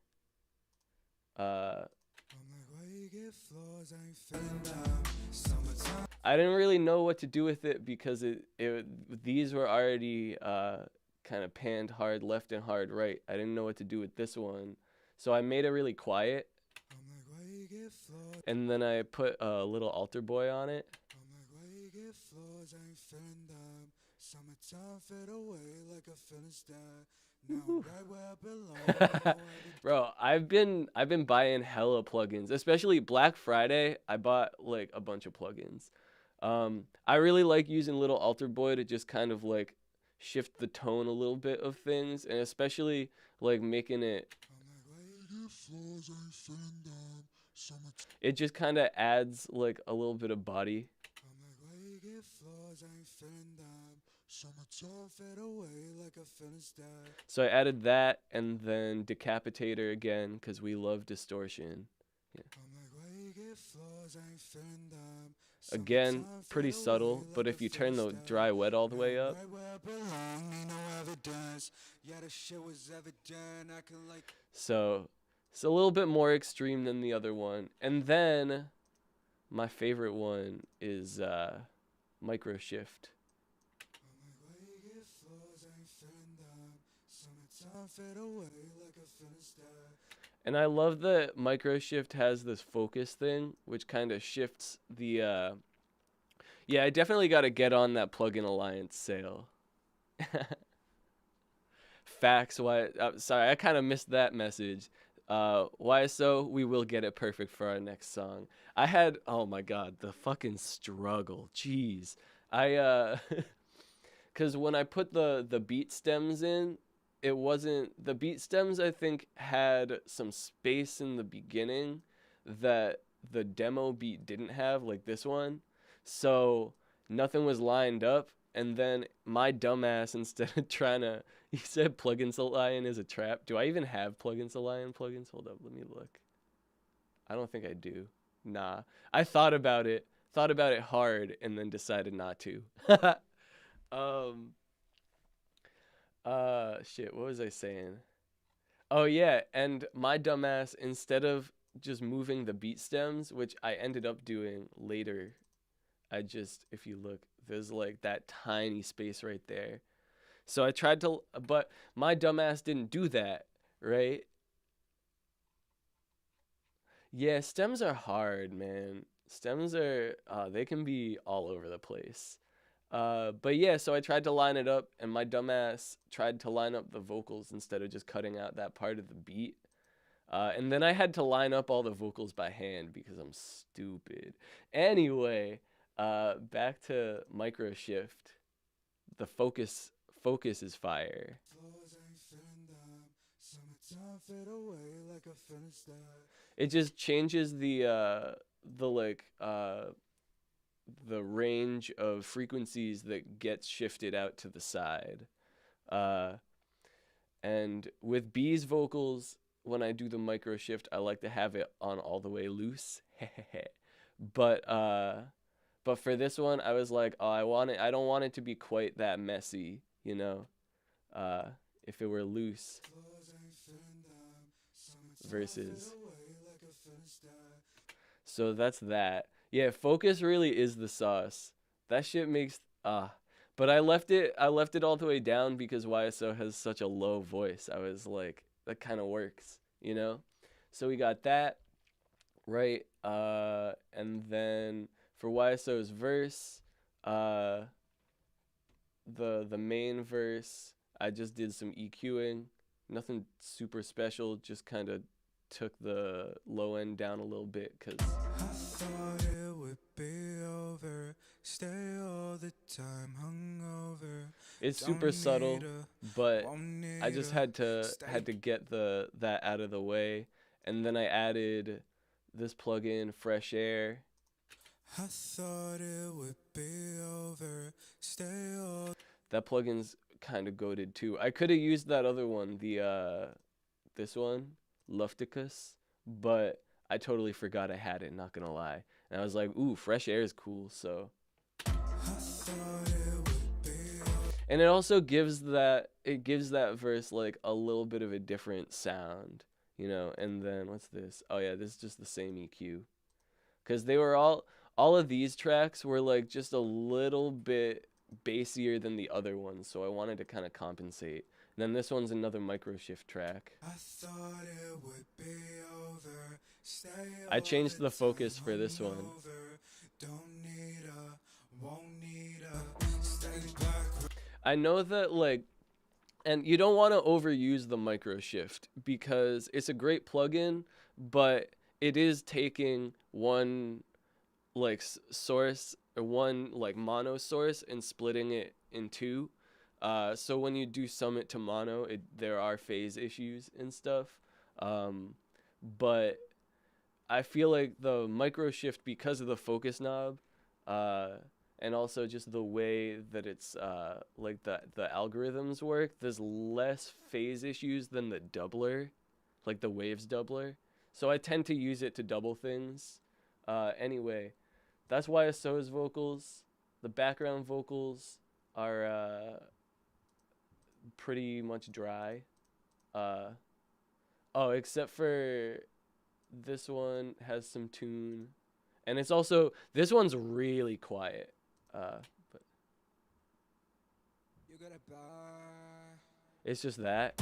Speaker 1: I didn't really know what to do with it because these were already kind of panned hard left and hard right. I didn't know what to do with this one, so I made it really quiet, and then I put a little altar boy on it. Bro, I've been buying hella plugins, especially Black Friday. I bought like a bunch of plugins. I really like using Little Alter Boy to just kind of like shift the tone a little bit of things, and especially like making it. It just kind of adds like a little bit of body. So I added that and then Decapitator again because we love distortion. Yeah. Again, pretty subtle, but if you turn the dry wet all the way up. So it's a little bit more extreme than the other one. And then my favorite one is Micro Shift. And I love that Micro Shift has this focus thing, which kind of shifts the. Yeah, I definitely got to get on that Plugin Alliance sale. Facts. Why? Sorry, I kind of missed that message. YSO, we will get it perfect for our next song. I had, oh my god, the fucking struggle. Jeez. Cause when I put the beat stems in, it wasn't, the beat stems I think had some space in the beginning that the demo beat didn't have, like this one. So nothing was lined up, and then my dumbass, instead of trying to, he said Plugins Lion is a trap. Do I even have Plugins Lion plugins? Hold up, let me look. I don't think I do. Nah. I thought about it hard, and then decided not to. Shit, what was I saying? Oh yeah, and my dumbass, instead of just moving the beat stems, which I ended up doing later, I just, if you look, there's like that tiny space right there. So I tried to, but my dumbass didn't do that, right? Yeah, stems are hard, man. Stems are, they can be all over the place. But yeah, so I tried to line it up, and my dumbass tried to line up the vocals instead of just cutting out that part of the beat. And then I had to line up all the vocals by hand because I'm stupid. Anyway, back to Micro Shift. The focus is fire. It just changes the like the range of frequencies that gets shifted out to the side. Uh, and with B's vocals, when I do the micro shift, I like to have it on all the way loose. but but for this one, I was like, oh, I don't want it to be quite that messy, you know. Uh, if it were loose versus. So that's that. Yeah, focus really is the sauce. That shit makes but I left it all the way down because YSO has such a low voice. I was like, that kind of works, you know? So we got that, right? And then for YSO's verse, the main verse, I just did some EQing. Nothing super special, just kind of took the low end down a little bit because
Speaker 2: I thought it would be over. Stay all the time hungover.
Speaker 1: it's super subtle, but I just had to get that out of the way, and then I added this plugin, Fresh Air.
Speaker 2: I thought it would be over. Stay all.
Speaker 1: That plugin's kind of goated too. I could have used that other one, this one, Lufticus, but I totally forgot I had it, not gonna lie. And I was like, ooh, Fresh Air is cool, so. And it also gives that verse like a little bit of a different sound, you know. And then what's this? Oh yeah, this is just the same EQ. Cause they were all of these tracks were like just a little bit bassier than the other ones, so I wanted to kind of compensate. And then this one's another micro shift track. I changed the focus for this one. I know that like, and you don't want to overuse the micro shift because it's a great plugin, but it is taking one like source or one like mono source and splitting it in two. So when you do sum it to mono, there are phase issues and stuff. But I feel like the micro shift, because of the focus knob, uh, and also just the way that it's like the algorithms work, there's less phase issues than the doubler, like the waves doubler. So I tend to use it to double things. Anyway, that's why YSO's vocals, the background vocals are pretty much dry. Uh, oh, except for this one has some tune, and it's also this one's really quiet. But it's just that.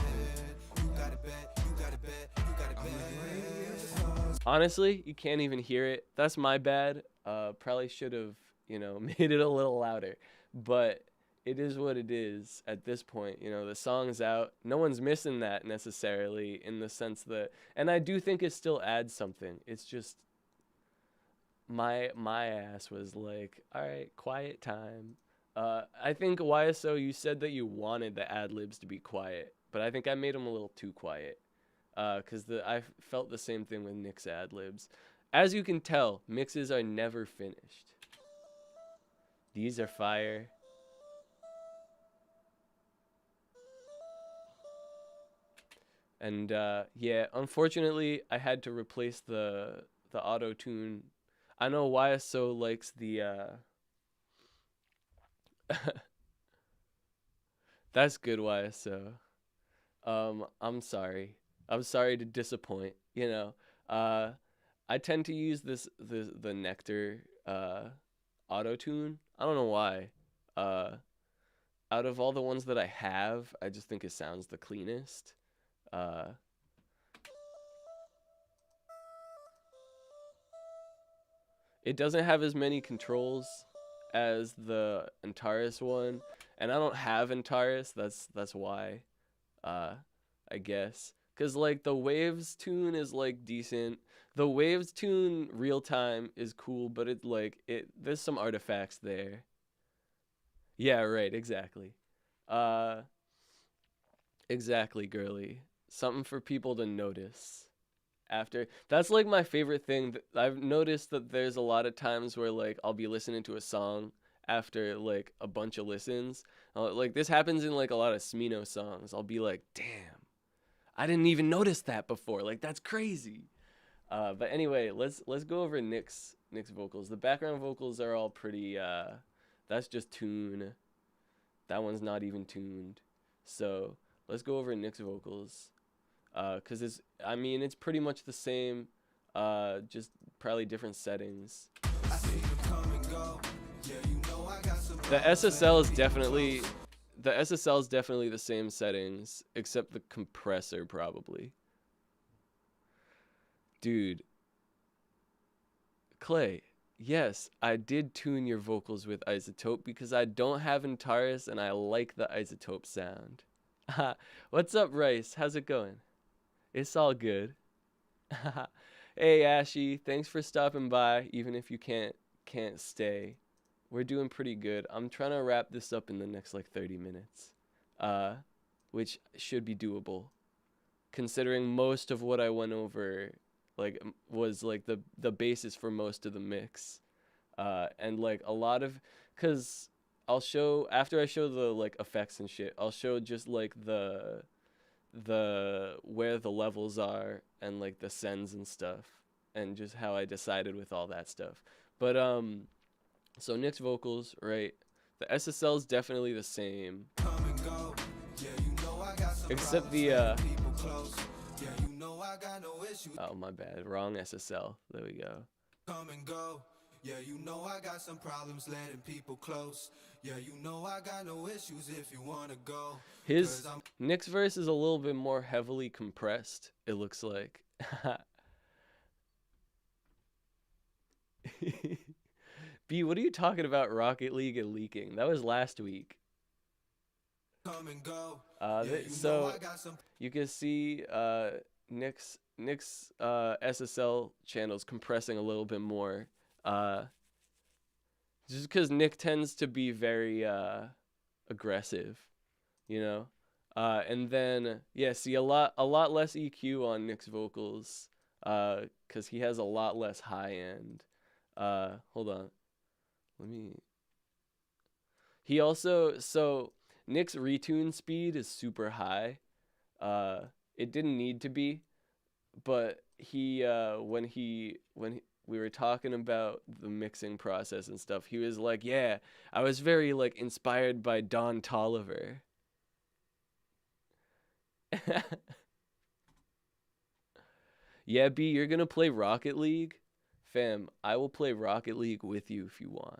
Speaker 1: Honestly, you can't even hear it. That's my bad. Probably should have, made it a little louder. But it is what it is at this point. The song's out. No one's missing that necessarily, in the sense that, and I do think it still adds something. It's just my ass was like, all right, quiet time. I think YSO, you said that you wanted the ad libs to be quiet, but I think I made them a little too quiet. Because I felt the same thing with Nick's ad libs. As you can tell, mixes are never finished. These are fire. And yeah, unfortunately, I had to replace the auto tune. I know YSO likes the. That's good, YSO. I'm sorry. I'm sorry to disappoint. I tend to use the Nectar auto tune. I don't know why. Out of all the ones that I have, I just think it sounds the cleanest. It doesn't have as many controls as the Antares one, and I don't have Antares. That's why. I guess. Cause like the Waves tune is like decent. The Waves tune real time is cool, but there's some artifacts there. Yeah, right, exactly. Uh exactly, girly. Something for people to notice. After that's like my favorite thing. I've noticed that there's a lot of times where like I'll be listening to a song after like a bunch of listens. Like this happens in like a lot of Smino songs. I'll be like, damn, I didn't even notice that before. Like that's crazy. But anyway, let's go over Nick's vocals. The background vocals are all pretty. That's just tune. That one's not even tuned. So let's go over Nick's vocals. Cause it's pretty much the same. Just probably different settings. The SSL is definitely. The SSL is definitely the same settings, except the compressor probably. Dude. Clay, yes, I did tune your vocals with Isotope because I don't have Antares and I like the Isotope sound. What's up, Rice? How's it going? It's all good. Hey, Ashy, thanks for stopping by, even if you can't stay. We're doing pretty good. I'm trying to wrap this up in the next like 30 minutes, which should be doable, considering most of what I went over was like the basis for most of the mix, and like a lot of, cause I'll show after I show the like effects and shit, I'll show just like the where the levels are and like the sends and stuff, and just how I decided with all that stuff. But so Nick's vocals, right? The SSL is definitely the same, except the oh, my bad. Wrong SSL. There we go. Come and go. Yeah, I got some problems letting people close. Yeah, I got no issues if you wanna go. His Nick's verse is a little bit more heavily compressed, it looks like. B, what are you talking about Rocket League and leaking? That was last week. So you can see Nick's SSL channels compressing a little bit more, just because Nick tends to be very aggressive, you know. And then yeah, see a lot less EQ on Nick's vocals, because he has a lot less high end. Hold on, let me. He also Nick's retune speed is super high. It didn't need to be, but he when we were talking about the mixing process and stuff, he was like, "Yeah, I was very like inspired by Don Tolliver." Yeah, B, you're gonna play Rocket League, fam. I will play Rocket League with you if you want.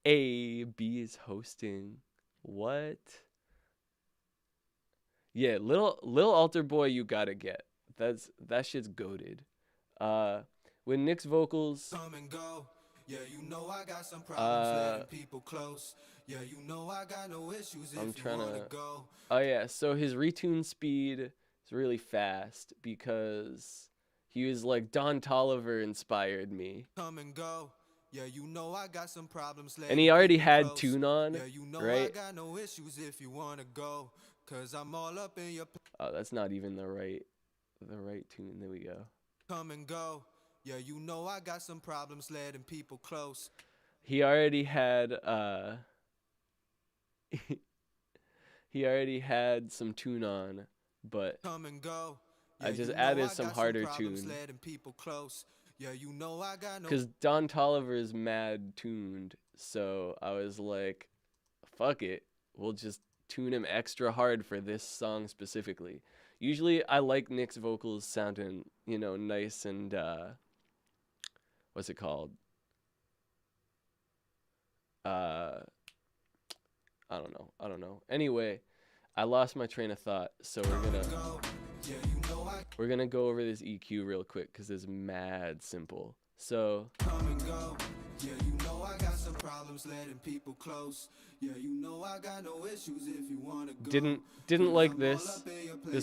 Speaker 1: A B is hosting. What? Yeah, little altar boy, you gotta get. That shit's goated. With Nick's vocals,
Speaker 2: Come and go. Yeah, you know I got some problems letting people close. Yeah, you know I got no issues
Speaker 1: I'm
Speaker 2: if you
Speaker 1: trying
Speaker 2: wanna
Speaker 1: to.
Speaker 2: go.
Speaker 1: Oh yeah, so his retune speed is really fast because he was like Don Tolliver inspired me.
Speaker 2: Come and go. Yeah, you know I got some problems
Speaker 1: And he
Speaker 2: letting
Speaker 1: already
Speaker 2: people
Speaker 1: had
Speaker 2: close.
Speaker 1: tune on,
Speaker 2: Yeah, you know I
Speaker 1: right?
Speaker 2: got no issues if you wanna go. Cause I'm all up in your
Speaker 1: Oh, that's not even the right tune. There we go.
Speaker 2: come and go. Yeah, you know I got some problems letting people close.
Speaker 1: He already had he already had some tune on, but
Speaker 2: Come and go. Yeah,
Speaker 1: I just
Speaker 2: you know
Speaker 1: added
Speaker 2: I
Speaker 1: some
Speaker 2: got
Speaker 1: harder
Speaker 2: problems
Speaker 1: tune.
Speaker 2: letting people close. Yeah, you know I got no
Speaker 1: Because Don Tolliver is mad tuned, so I was like, fuck it. We'll just tune him extra hard for this song specifically. Usually I like Nick's vocals sounding, nice and, what's it called? I don't know. Anyway, I lost my train of thought, so we're gonna go over this EQ real quick because it's mad simple. So
Speaker 2: come and go. Yeah, you know I got some problems letting people close. Yeah, you know I got no issues if you wanna go.
Speaker 1: Didn't like this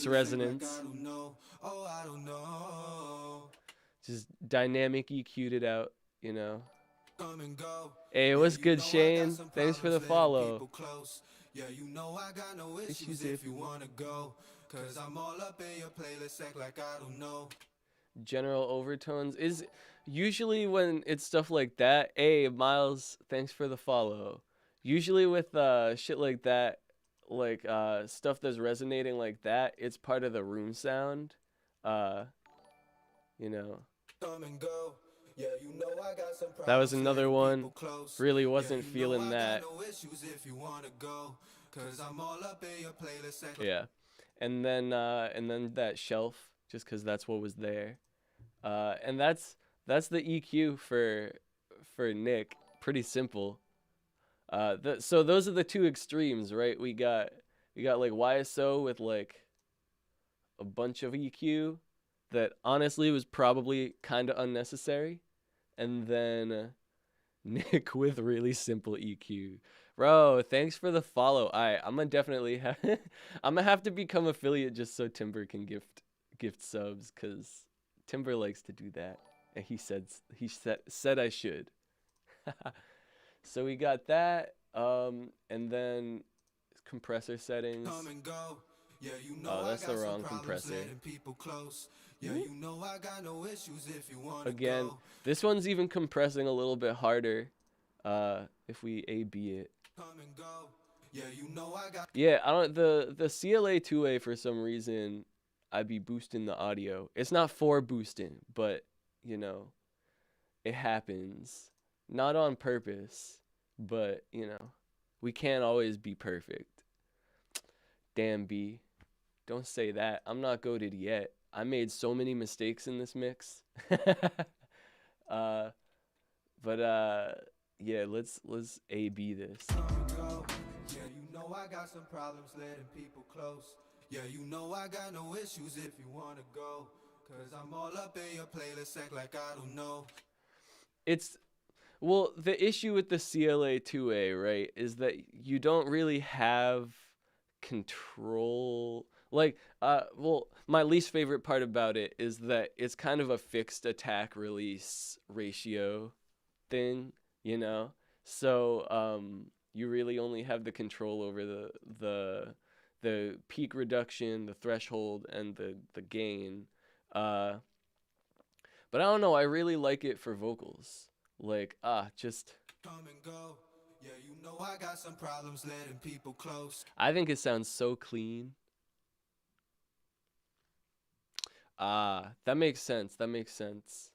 Speaker 1: resonance.
Speaker 2: I don't know.
Speaker 1: Just dynamic EQ'd it out,
Speaker 2: Come and go.
Speaker 1: Hey, what's good, Shane? Thanks for the follow.
Speaker 2: Yeah, you know I got no issues if you wanna go. Cause I'm all up in your playlist, act like I don't know.
Speaker 1: General overtones is usually when it's stuff like that. Hey, Miles, thanks for the follow. Usually with shit like that, like stuff that's resonating like that, it's part of the room sound. You know.
Speaker 2: Come and go. Yeah, you know I got some
Speaker 1: that was another one. Really wasn't feeling that. Yeah. And then that shelf, just because that's what was there. And that's the EQ for Nick. Pretty simple. So those are the two extremes, right? We got like YSO with like a bunch of EQ that honestly was probably kind of unnecessary, and then Nick with really simple EQ. Bro, thanks for the follow. I'm gonna definitely I'm gonna have to become affiliate just so Timber can gift subs, cause Timber likes to do that, and he said I should. So we got that, and then compressor settings.
Speaker 2: Yeah, you know
Speaker 1: that's the wrong compressor.
Speaker 2: Yeah, you know I got no issues if you want to
Speaker 1: Again,
Speaker 2: go.
Speaker 1: this one's even compressing a little bit harder. If we A/B it.
Speaker 2: Come and go. Yeah, you know I got.
Speaker 1: Yeah, I don't the CLA 2A for some reason I'd be boosting the audio. It's not for boosting, but it happens. Not on purpose, but we can't always be perfect. Damn, B. Don't say that. I'm not goated yet. I made so many mistakes in this mix. Yeah, let's A/B this.
Speaker 2: Yeah, you know I got some problems letting people close. Yeah, you know I got no issues if you wanna go. Cause I'm all up in your playlist, act like I don't know.
Speaker 1: It's Well, the issue with the CLA 2A, right, is that you don't really have control. Like, well, my least favorite part about it is that it's kind of a fixed attack release ratio thing, you know? So, you really only have the control over the peak reduction, the threshold, and the gain. Uh, but I don't know, I really like it for vocals. Like, just
Speaker 2: Come and go. Yeah, you know I got some problems letting people close.
Speaker 1: I think it sounds so clean. That makes sense. That makes sense.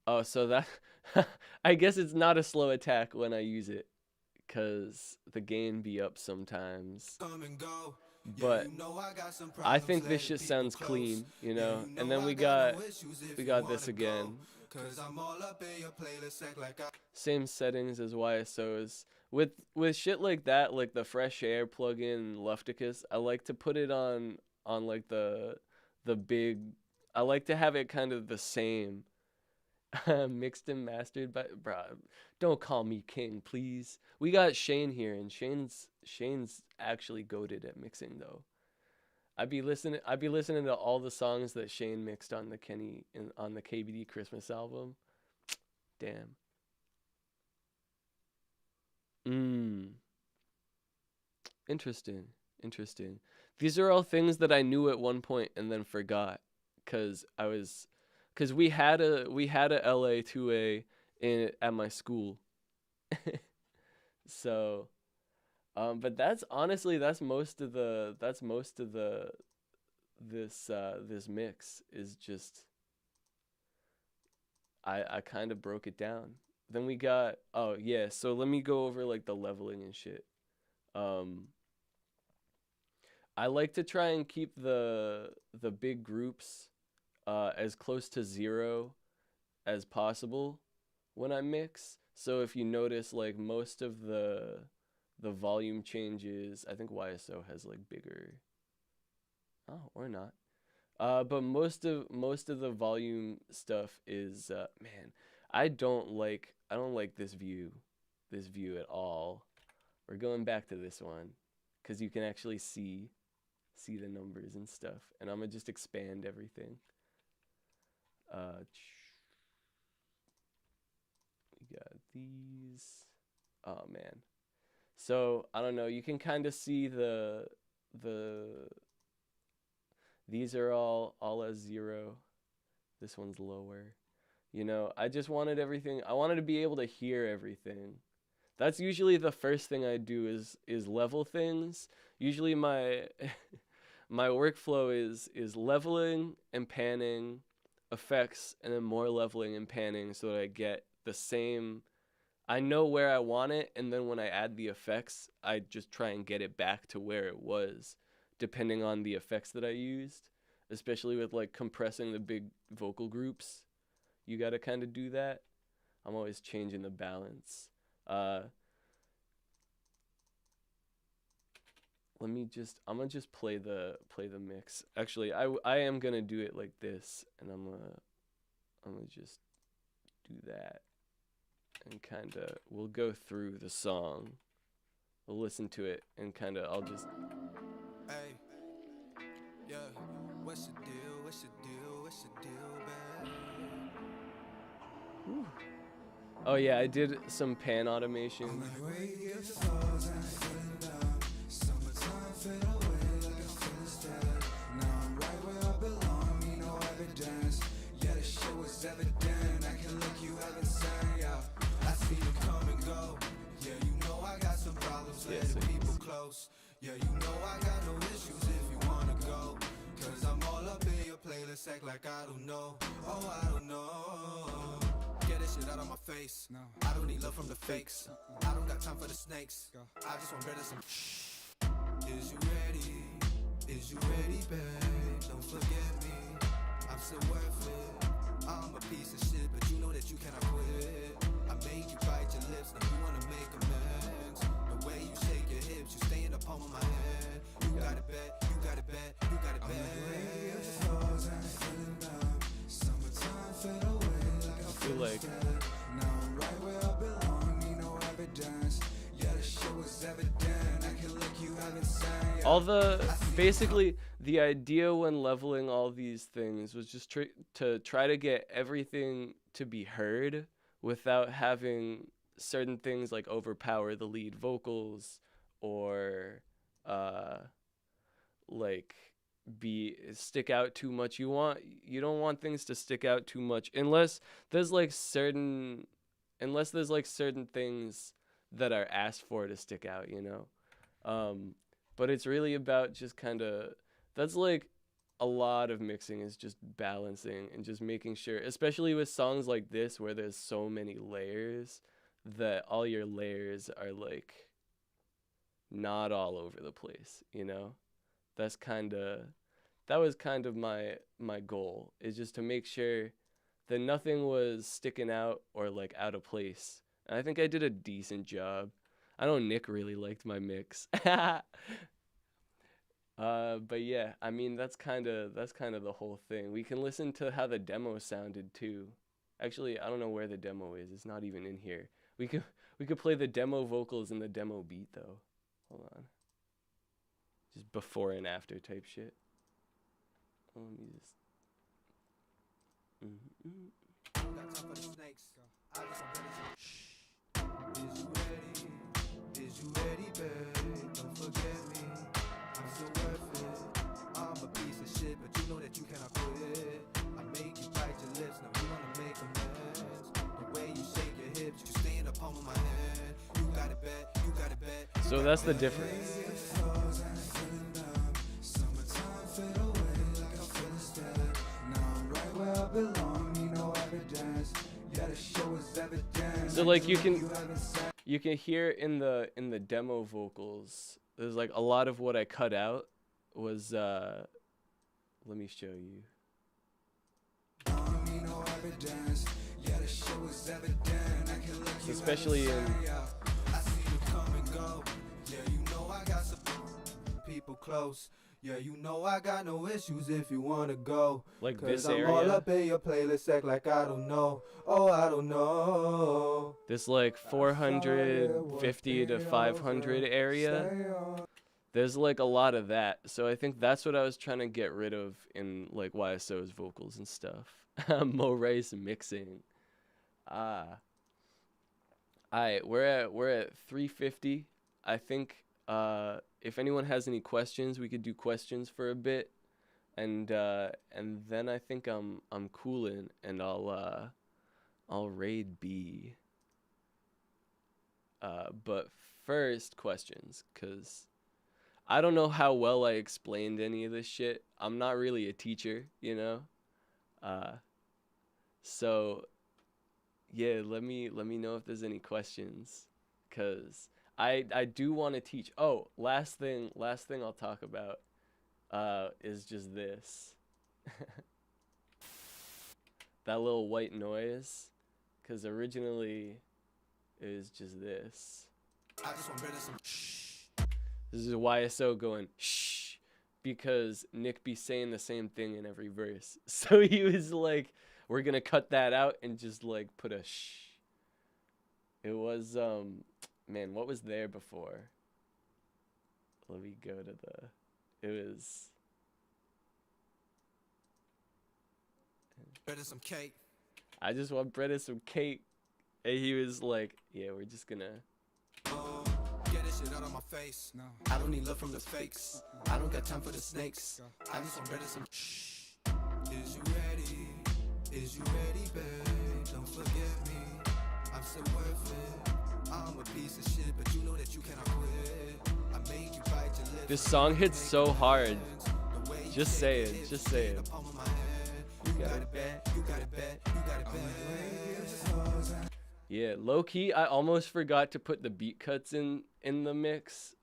Speaker 1: Oh, so that I guess it's not a slow attack when I use it, cause the gain be up sometimes.
Speaker 2: Come and go.
Speaker 1: But I think this shit sounds clean, you know. And then we got this again.
Speaker 2: Cause I'm all up in your playlist, act like
Speaker 1: Same settings as YSOs. With shit like that, like the Fresh Air plugin Lufticus, I like to put it on like the big. I like to have it kind of the same. Mixed and mastered by, bruh, don't call me king, please. We got Shane here, and Shane's actually goated at mixing though. I'd be listening to all the songs that Shane mixed on the on the KBD Christmas album. Damn. Interesting. These are all things that I knew at one point and then forgot, cause we had a LA 2A at my school. So, but that's honestly most of this mix is just I kind of broke it down. Then we got, oh yeah, so let me go over like the leveling and shit. I like to try and keep the big groups as close to 0 as possible when I mix. So if you notice, like, most of the volume changes, I think YSO has like bigger, or not, but most of the volume stuff is man, I don't like this view at all. We're going back to this one because you can actually see the numbers and stuff, and I'm gonna just expand everything. We got these. Oh man. So I don't know. You can kind of see these are all as 0. This one's lower. You know, I just wanted everything. I wanted to be able to hear everything. That's usually the first thing I do is level things. Usually my my workflow is leveling and panning, effects, and then more leveling and panning so that I get the same. I know where I want it, and then when I add the effects, I just try and get it back to where it was, depending on the effects that I used, especially with like compressing the big vocal groups. You gotta kind of do that. I'm always changing the balance. I'm gonna just play the mix. Actually, I am gonna do it like this, and I'm gonna just do that, and kind of we'll go through the song. We'll listen to it, and kind of I'll just.
Speaker 2: Hey, yeah, what's the deal? What's the deal? What's the deal, babe?
Speaker 1: Whew. Oh yeah, I did some pan automation.
Speaker 2: Yeah, you know I got no issues if you wanna go. Cause I'm all up in your playlist, act like I don't know. Oh, I don't know. Get this shit out of my face. No. I don't need love from the fakes. I don't got time for the snakes. I just want better some. Is you ready? Is you ready, babe? Don't forget me. I'm still worth it. I'm a piece of shit, but you know that you cannot quit. I made you bite your lips, now you wanna make amends. The way you shake your hips, you stay in the palm of my hand. You got it bad, you got it bad, you got it bad.
Speaker 1: I feel like all the basically the idea when leveling all these things was just to try to get everything to be heard without having certain things like overpower the lead vocals or uh like be stick out too much. You don't want things to stick out too much there's like certain unless there's like certain things that are asked for to stick out, you know. But it's really about just kind of that's like a lot of mixing is just balancing and just making sure, especially with songs like this where there's so many layers, that all your layers are like not all over the place, you know. That's kind of that was kind of my goal, is just to make sure that nothing was sticking out or like out of place. And I think I did a decent job. I know Nick really liked my mix. But yeah, I mean that's kind of the whole thing. We can listen to how the demo sounded too. Actually, I don't know where the demo is. It's not even in here. We could play the demo vocals and the demo beat though. Hold on. Just before and after type shit. Let me just.
Speaker 2: Is you ready, babe? Don't forget me. I'm so worth it. I'm a piece of shit, but you know that you cannot quit. I make you bite your lips, now you wanna make a mess. The way you shake your hips, you stay in the palm of my hand. You got it bad, you got it bad.
Speaker 1: So that's the difference. So like you can hear in the demo vocals, there's like a lot of what I cut out was let me show you. Especially in
Speaker 2: people close. Yeah, you know I got no issues if you wanna go.
Speaker 1: Like
Speaker 2: Cause
Speaker 1: this
Speaker 2: I'm
Speaker 1: area.
Speaker 2: all up in your playlist, act like I don't know. Oh, I don't know.
Speaker 1: This like 450 to 500 area. There's like a lot of that. So I think that's what I was trying to get rid of in like YSO's vocals and stuff. Mo Rice mixing. Alright, we're at 350. I think if anyone has any questions, we could do questions for a bit, and then I think I'm coolin', and I'll raid B. But first questions, cause I don't know how well I explained any of this shit. I'm not really a teacher, you know. So yeah, let me know if there's any questions, cause I do want to teach. Oh, last thing I'll talk about is just this. That little white noise, because originally it was just this.
Speaker 2: I just want some shh.
Speaker 1: This is YSO going shh, because Nick be saying the same thing in every verse. So he was like, we're gonna cut that out and just like put a shh. It was man, what was there before? Let me go to the. It was.
Speaker 2: Bread and some cake.
Speaker 1: I just want bread and some cake. And he was like, yeah, we're just gonna.
Speaker 2: Get this shit out of my face. No. I don't need love from the fakes. I don't got time for the snakes. I just want bread and some shh. Is you ready? Is you ready, babe? Don't forget me. I'm so worth it. I'm a piece of shit, but you know that you cannot quit. I make you bite your lips.
Speaker 1: This song hits so hard. Just say it. Just say it.
Speaker 2: You got it bad. You got it bad. You got it bad.
Speaker 1: Yeah, low key, I almost forgot to put the beat cuts in the mix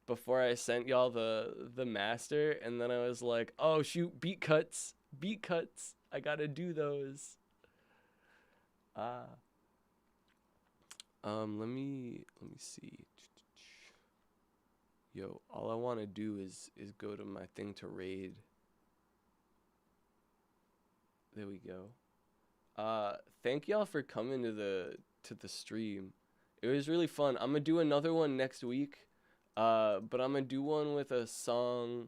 Speaker 1: before I sent y'all the master, and then I was like, oh shoot, beat cuts. I gotta do those. Let me see. Yo, all I want to do is go to my thing to raid. There we go. Thank y'all for coming to the stream. It was really fun. I'm gonna do another one next week. But I'm gonna do one with a song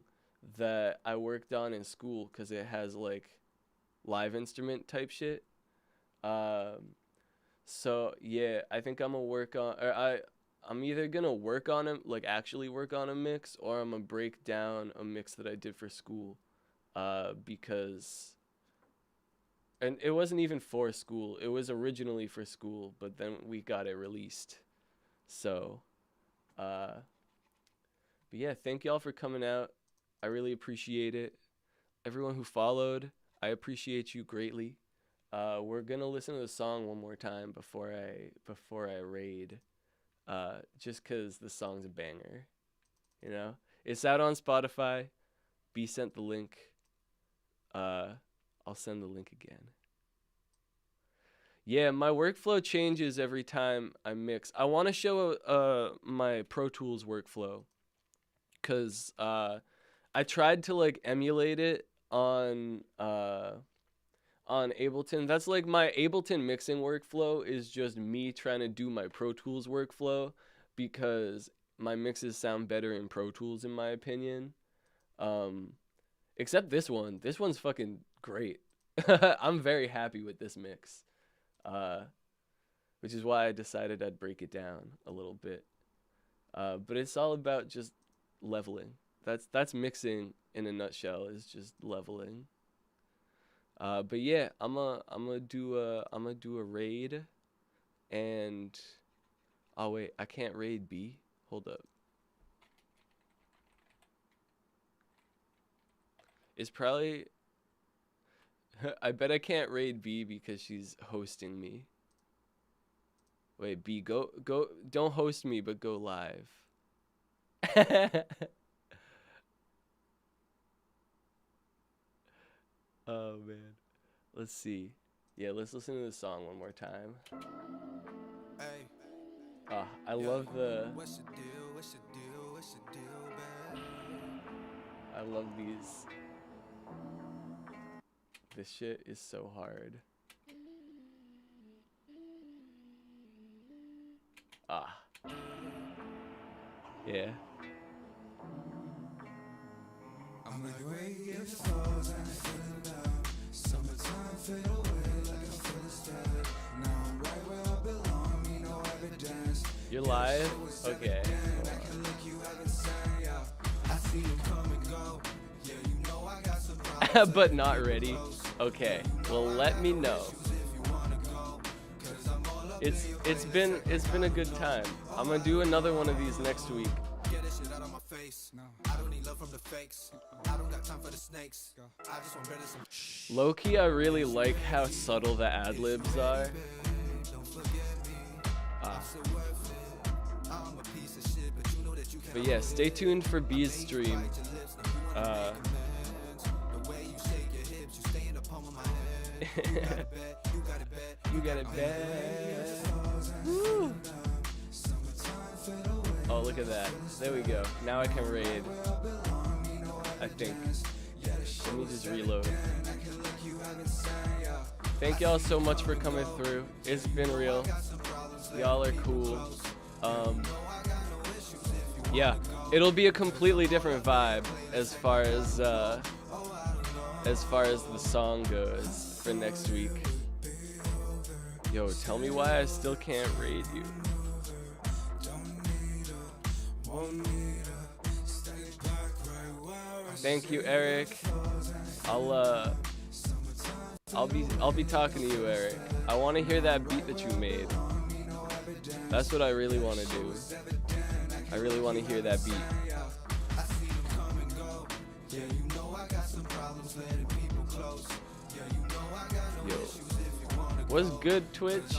Speaker 1: that I worked on in school because it has like live instrument type shit. Um, so yeah, I think I'm gonna work on, or I'm either gonna work on it, like actually work on a mix, or I'm gonna break down a mix that I did for school. Because, and it wasn't even for school. It was originally for school, but then we got it released. So, uh, but yeah, thank y'all for coming out. I really appreciate it. Everyone who followed, I appreciate you greatly. We're gonna listen to the song one more time before I raid. Just cause the song's a banger. You know, it's out on Spotify. B sent the link. Uh, I'll send the link again. Yeah, my workflow changes every time I mix. I want to show my Pro Tools workflow cuz I tried to like emulate it on Ableton. That's like my Ableton mixing workflow is just me trying to do my Pro Tools workflow because my mixes sound better in Pro Tools in my opinion. Um except this one. This one's fucking great. I'm very happy with this mix. Uh which is why I decided I'd break it down a little bit. But it's all about just leveling. That's mixing in a nutshell is just leveling. But yeah, I'm gonna do a raid, and oh wait, I can't raid B. Hold up. It's probably I bet I can't raid B because she's hosting me. Wait, B, go don't host me but go live. Oh man. Let's see. Yeah, let's listen to the song one more time.
Speaker 2: Hey,
Speaker 1: Ah, I
Speaker 2: yeah.
Speaker 1: love the
Speaker 2: What's the deal? What's the deal? What's the deal, babe?
Speaker 1: I love these. This shit is so hard. Ah. Yeah.
Speaker 2: I'm like, where you get the flows and I feeling down. Summertime fade away like I feel a step. Now I'm right where I belong, me no evidence.
Speaker 1: You're live? Okay.
Speaker 2: I can look you haven't sang, yeah. I see you come and go. Yeah, you know I got some problems.
Speaker 1: But not ready. Okay. Well, let me know. It's been a good time. I'm gonna do another one of these next week.
Speaker 2: Get this shit out of my face. I don't need love from the fakes. I don't got time for the snakes. I just want better some.
Speaker 1: Low key, I really like how subtle the ad libs are. But yeah, stay tuned for B's stream. You got it bad. Woo. Oh, look at that. There we go. Now I can raid. I think. Let me just reload. Thank y'all so much for coming through. It's been real. Y'all are cool. Yeah, it'll be a completely different vibe as far as the song goes for next week. Yo, tell me why I still can't raid you. Thank you, Eric. I'll be talking to you, Eric. I want to hear that beat that you made. That's what I really want to do. I really want to hear that beat. Yo, what's good, Twitch?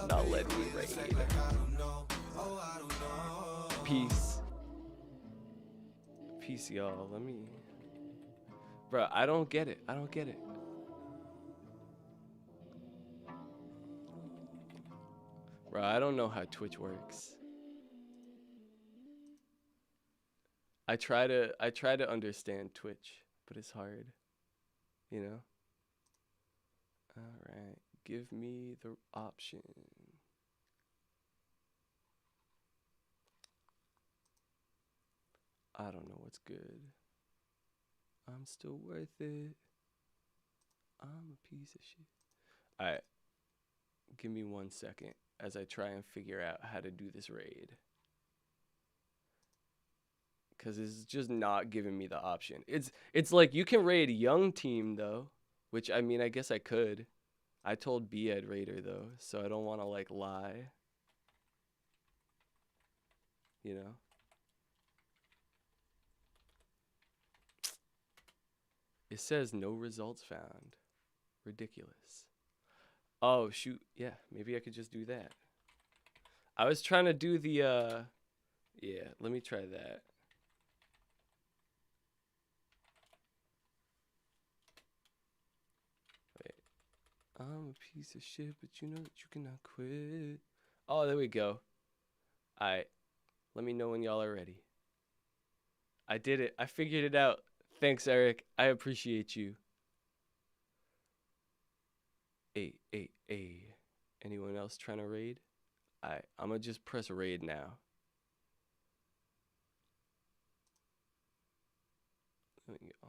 Speaker 1: Now let me raid. Peace. Peace, y'all. Let me... Bruh, I don't get it. I don't get it. Bruh, I don't know how Twitch works. I try to understand Twitch, but it's hard. You know? Alright. Give me the option. I don't know what's good. I'm still worth it. I'm a piece of shit. Alright. Give me 1 second as I try and figure out how to do this raid. Because it's just not giving me the option. It's like you can raid young team though. Which, I mean, I guess I could. I told B I'd raid her though. So I don't want to like lie. You know? It says no results found. Ridiculous. Oh, shoot. Yeah, maybe I could just do that. I was trying to do the, yeah, let me try that. Wait. I'm a piece of shit, but you know that you cannot quit. Oh, there we go. Alright. Let me know when y'all are ready. I did it. I figured it out. Thanks, Eric. I appreciate you. Hey. Anyone else trying to raid? Alright, I'm gonna just press raid now. There we go.